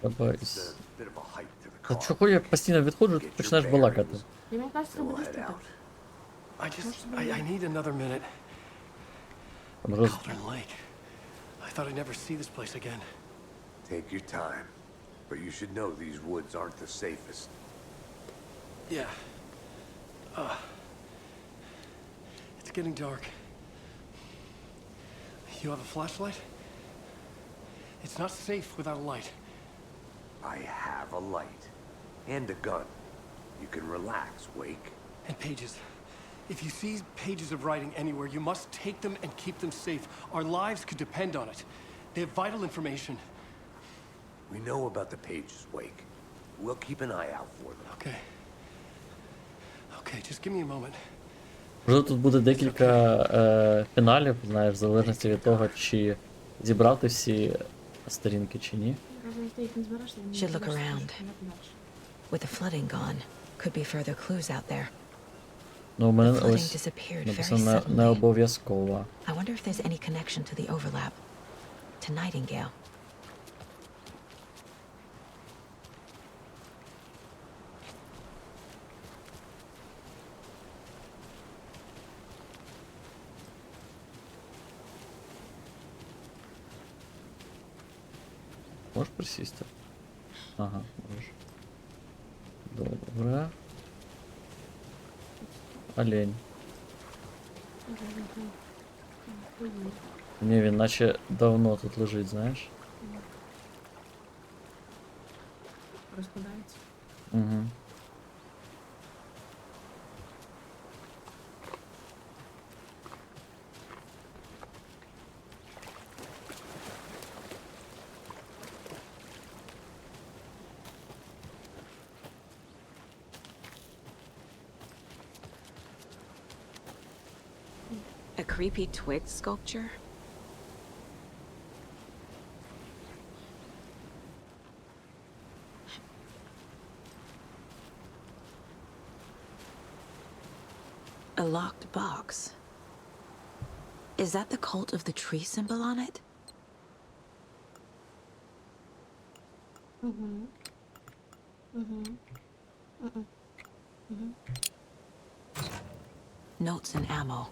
It's a bit of a hike to the Та car. чого я постійно відходжу, ти починаєш балакати? І мені кажеться, We'll буде head так. out. I need another minute. Роз... Cauldron Lake. I thought I'd never see this place again. Take your time. But you should know these woods aren't the safest. Yeah. It's getting dark. You have a flashlight? It's not safe without a light. I have a light. And a gun. You can relax, Wake. And pages. If you see pages of writing anywhere, you must take them and keep them safe. Our lives could depend on it. They have vital information. We know about the pages, Wake. We'll keep an eye out for them. Okay. Okay, just give me a moment. Вже тут буде декілька фіналів, знаєш, в залежності від того, чи зібрати всі сторінки чи ні. Should look around. With the flooding gone, could be further clues out there. Ну, у мене The flooding ось disappeared very написано не suddenly. обов'язково. I wonder if there's any connection to the overlap. To Nightingale. Можеш присісти? Ага, можеш. Добре. Олень. Ні, він наче давно тут лежить, знаєш? Розкладається. Угу. A creepy twig sculpture? A locked box. Is that the cult of the tree symbol on it? Notes and ammo.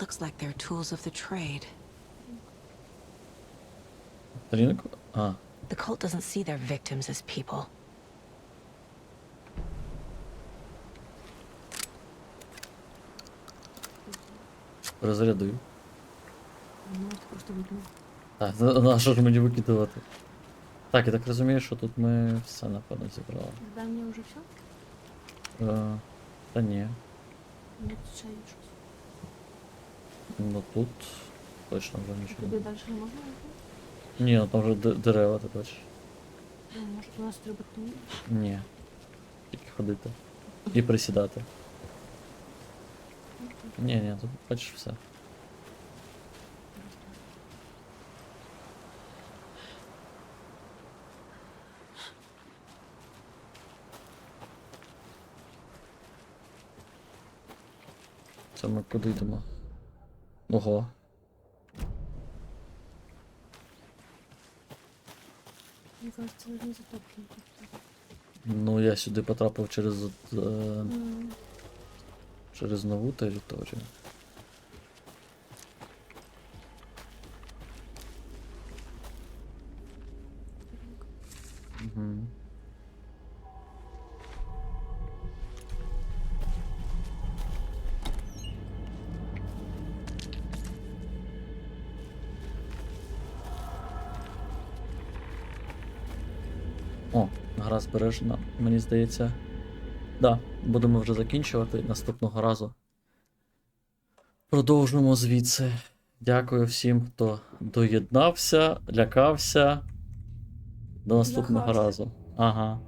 Looks like they're tools of the trade. Сторінку? А, The cult doesn't see their victims as people. розрядую. Можете просто викинути. Так, на що ж мені викидувати? Так, я так розумію, що тут ми все, напевно, зібрали. Завдання вже все? Та ні. Ні, тут ще є щось. Ну тут точно вже нічого. Туди далі не можна йти? Ні, ну там вже дерева, ти бачиш. Ну, може, до нас треба туди? Ні. Тільки ходити. І присідати. Ні, тут бачиш все. Це ми куди йдемо? Ого. Мені кажуть, це не затоплено. Ну, я сюди потрапив через нову територію. Угу. О, гра збережена, мені здається. Да, будемо вже закінчувати наступного разу. Продовжимо звідси. Дякую всім, хто доєднався, лякався. До наступного Жахався. разу. Ага.